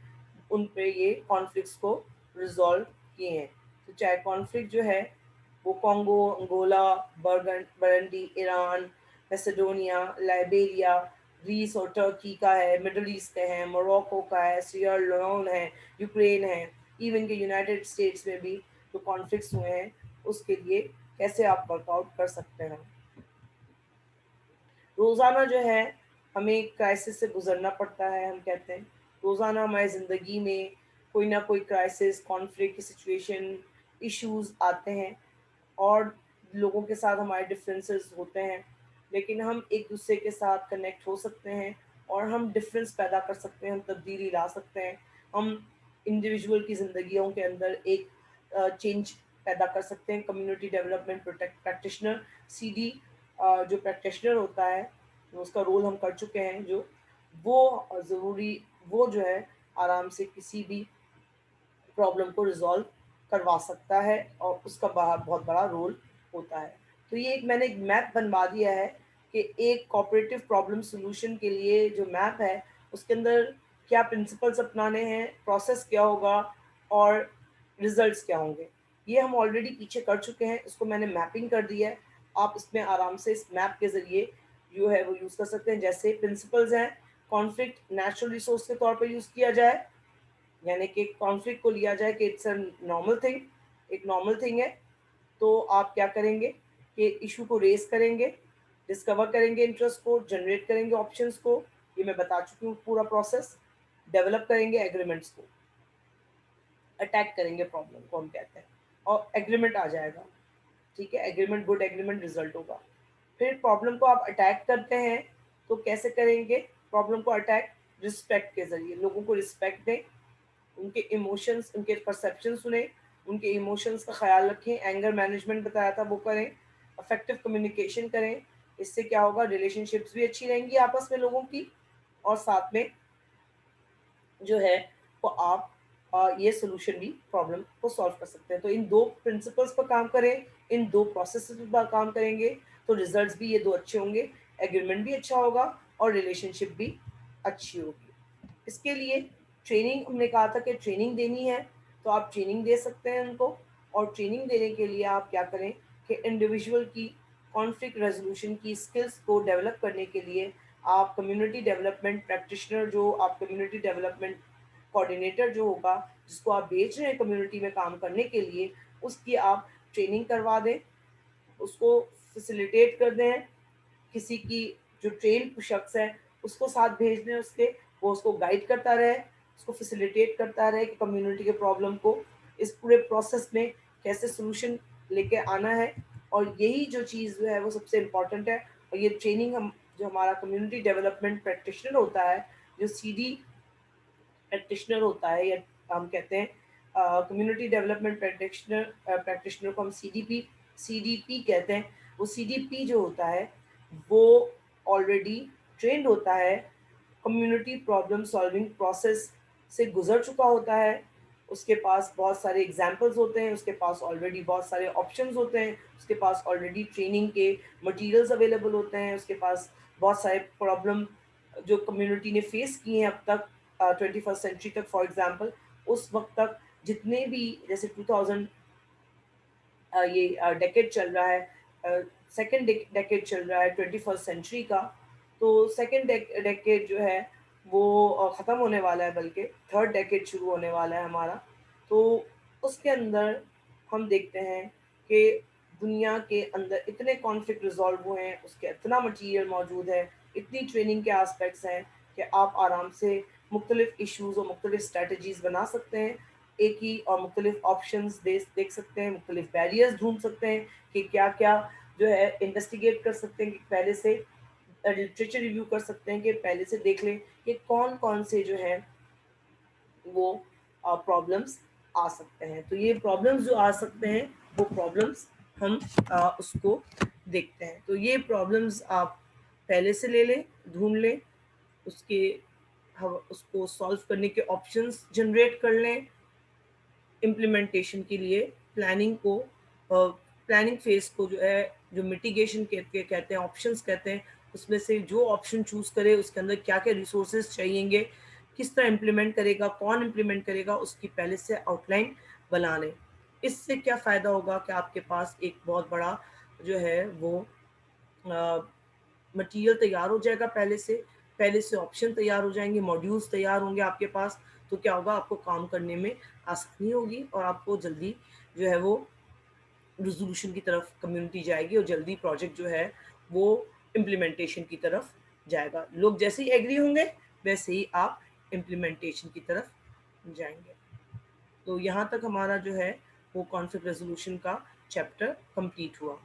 उन पे ये कॉन्फ्लिक्ट्स को रिजॉल्व किए हैं। तो चाहे कॉन्फ्लिक्ट जो है वो Congo, Angola, Burundi, Iran, Macedonia, Liberia, Greece और टर्की का है, मिडल ईस्ट का है, मोरक्को का है, सियर लियोन है, यूक्रेन है, इवन के यूनाइटेड स्टेट्स में भी जो कॉन्फ्लिक्ट्स हुए हैं उसके लिए कैसे आप वर्कआउट कर सकते हैं। रोज़ाना जो है हमें क्राइसिस से गुजरना पड़ता है। हम कहते हैं रोज़ाना हमारी ज़िंदगी में कोई ना कोई क्राइसिस, कॉन्फ्लिक्ट की सिचुएशन, इश्यूज आते हैं, और लोगों के साथ हमारे डिफरेंसेस होते हैं, लेकिन हम एक दूसरे के साथ कनेक्ट हो सकते हैं और हम डिफरेंस पैदा कर सकते हैं, हम तब्दीली ला सकते हैं। हम इंडिविजुअल की ज़िंदगियों के अंदर एक चेंज पैदा कर सकते हैं। कम्युनिटी डेवलपमेंट प्रैक्टिशनर, सीडी जो प्रैक्टिशनर होता है, उसका रोल हम कर चुके हैं, जो वो ज़रूरी, वो जो है आराम से किसी भी प्रॉब्लम को रिजॉल्व करवा सकता है, और उसका बाहर बहुत बड़ा रोल होता है। तो ये एक मैंने एक मैप बनवा दिया है कि एक कोऑपरेटिव प्रॉब्लम सॉल्यूशन के लिए जो मैप है उसके अंदर क्या प्रिंसिपल्स अपनाने हैं, प्रोसेस क्या होगा और रिजल्ट्स क्या होंगे। ये हम ऑलरेडी पीछे कर चुके हैं, इसको मैंने मैपिंग कर दिया है। आप इसमें आराम से इस मैप के ज़रिए जो है वो यूज़ कर सकते हैं। जैसे प्रिंसिपल्स हैं, कॉन्फ्लिक्ट नेचुरल रिसोर्स के तौर पर यूज़ किया जाए, यानी कि कॉन्फ्लिक्ट को लिया जाए कि इट्स अ नॉर्मल थिंग, एक नॉर्मल थिंग है। तो आप क्या करेंगे कि इशू को रेस करेंगे, डिस्कवर करेंगे इंटरेस्ट को, जनरेट करेंगे ऑप्शंस को, ये मैं बता चुकी हूँ पूरा प्रोसेस। डेवलप करेंगे एग्रीमेंट्स को, अटैक करेंगे प्रॉब्लम को हम कहते हैं, और एग्रीमेंट आ जाएगा। ठीक है, एग्रीमेंट, गुड एग्रीमेंट रिजल्ट होगा। फिर प्रॉब्लम को आप अटैक करते हैं, तो कैसे करेंगे प्रॉब्लम को अटैक? रिस्पेक्ट के जरिए, लोगों को रिस्पेक्ट दें, उनके इमोशंस, उनके परसेप्शन सुने, उनके इमोशंस का ख्याल रखें, एंगर मैनेजमेंट बताया था वो करें, अफेक्टिव कम्युनिकेशन करें। इससे क्या होगा? रिलेशनशिप्स भी अच्छी रहेंगी आपस में लोगों की, और साथ में जो है वो आप ये सोल्यूशन भी प्रॉब्लम को सॉल्व कर सकते हैं। तो इन दो प्रिंसिपल्स पर काम करें, इन दो प्रोसेसेस पर काम करेंगे तो रिजल्ट्स भी ये दो अच्छे होंगे, एग्रीमेंट भी अच्छा होगा और रिलेशनशिप भी अच्छी होगी। इसके लिए ट्रेनिंग, हमने कहा था कि ट्रेनिंग देनी है, तो आप ट्रेनिंग दे सकते हैं उनको। और ट्रेनिंग देने के लिए आप क्या करें कि इंडिविजुअल की कॉन्फ्लिक्ट रेजोल्यूशन की स्किल्स को डेवलप करने के लिए आप कम्युनिटी डेवलपमेंट प्रैक्टिशनर, जो आप कम्युनिटी डेवलपमेंट कोऑर्डिनेटर जो होगा, जिसको आप भेज रहे हैं कम्युनिटी में काम करने के लिए, उसकी आप ट्रेनिंग करवा दें, उसको फैसिलिटेट कर दें। किसी की जो ट्रेन शख्स है उसको साथ भेज दें उसके, वो उसको गाइड करता रहे, उसको फैसिलिटेट करता रहे कि कम्युनिटी के प्रॉब्लम को इस पूरे प्रोसेस में कैसे सोल्यूशन लेके आना है। और यही जो चीज़ जो है वो सबसे इम्पॉर्टेंट है। और ये ट्रेनिंग हम, जो हमारा कम्युनिटी डेवलपमेंट प्रैक्टिशनर होता है, जो सीडी प्रैक्टिशनर होता है, या हम कहते हैं कम्युनिटी डेवलपमेंट प्रैक्टिशनर को हम सीडीपी कहते हैं। वो सीडीपी जो होता है वो ऑलरेडी ट्रेंड होता है, कम्युनिटी प्रॉब्लम सॉल्विंग प्रोसेस से गुजर चुका होता है, उसके पास बहुत सारे एग्जाम्पल्स होते हैं, उसके पास ऑलरेडी बहुत सारे ऑप्शंस होते हैं, उसके पास ऑलरेडी ट्रेनिंग के मटेरियल्स अवेलेबल होते हैं, उसके पास बहुत सारे प्रॉब्लम जो कम्युनिटी ने फेस किए हैं अब तक 21st सेंचुरी तक। फॉर एग्जांपल उस वक्त तक जितने भी, जैसे 2000 ये डेकेड चल रहा है, सेकेंड डेकेड चल रहा है 21st सेंचुरी का, तो सेकेंड डेकेड जो है वो ख़त्म होने वाला है, बल्कि थर्ड डेकेड शुरू होने वाला है हमारा। तो उसके अंदर हम देखते हैं कि दुनिया के अंदर इतने कॉन्फ्लिक्ट रिजॉल्व हुए हैं, उसके इतना मटीरियल मौजूद है, इतनी ट्रेनिंग के आस्पेक्ट्स हैं कि आप आराम से मुख्तलिफ इशूज़ और मुख्तलिफ स्ट्रेटजीज़ बना सकते हैं एक ही, और मुख्तलिफ ऑप्शंस देख सकते हैं, मुख्तलिफ बैरियर्स ढूंढ सकते हैं कि क्या क्या जो है इन्वेस्टिगेट कर सकते हैं, कि पहले से लिटरेचर रिव्यू कर सकते हैं, कि पहले से देख लें कि कौन कौन से जो है वो प्रॉब्लम्स आ सकते हैं। तो ये प्रॉब्लम्स जो आ सकते हैं वो प्रॉब्लम्स हम उसको देखते हैं। तो ये प्रॉब्लम्स आप पहले से ले लें, ढूंढ लें, उसके उसको सॉल्व करने के ऑप्शंस जनरेट कर लें। इम्प्लीमेंटेशन के लिए प्लानिंग को, प्लानिंग फेज को जो है, जो मिटिगेशन कहते हैं, ऑप्शंस कहते हैं, उसमें से जो ऑप्शन चूज करे उसके अंदर क्या क्या रिसोर्सेज चाहिएंगे, किस तरह इम्प्लीमेंट करेगा, कौन इम्प्लीमेंट करेगा, उसकी पहले से आउटलाइन बना लें। इससे क्या फ़ायदा होगा कि आपके पास एक बहुत बड़ा जो है वो मटेरियल तैयार हो जाएगा, पहले से ऑप्शन तैयार हो जाएंगे, मॉड्यूल्स तैयार होंगे आपके पास। तो क्या होगा, आपको काम करने में आसानी होगी और आपको जल्दी जो है वो रिजोल्यूशन की तरफ कम्युनिटी जाएगी और जल्दी प्रोजेक्ट जो है वो इम्प्लीमेंटेशन की तरफ जाएगा। लोग जैसे ही एग्री होंगे वैसे ही आप इम्प्लीमेंटेशन की तरफ जाएंगे। तो यहाँ तक हमारा जो है वो कॉन्फ्लिक्ट रेजोल्यूशन का चैप्टर कंप्लीट हुआ।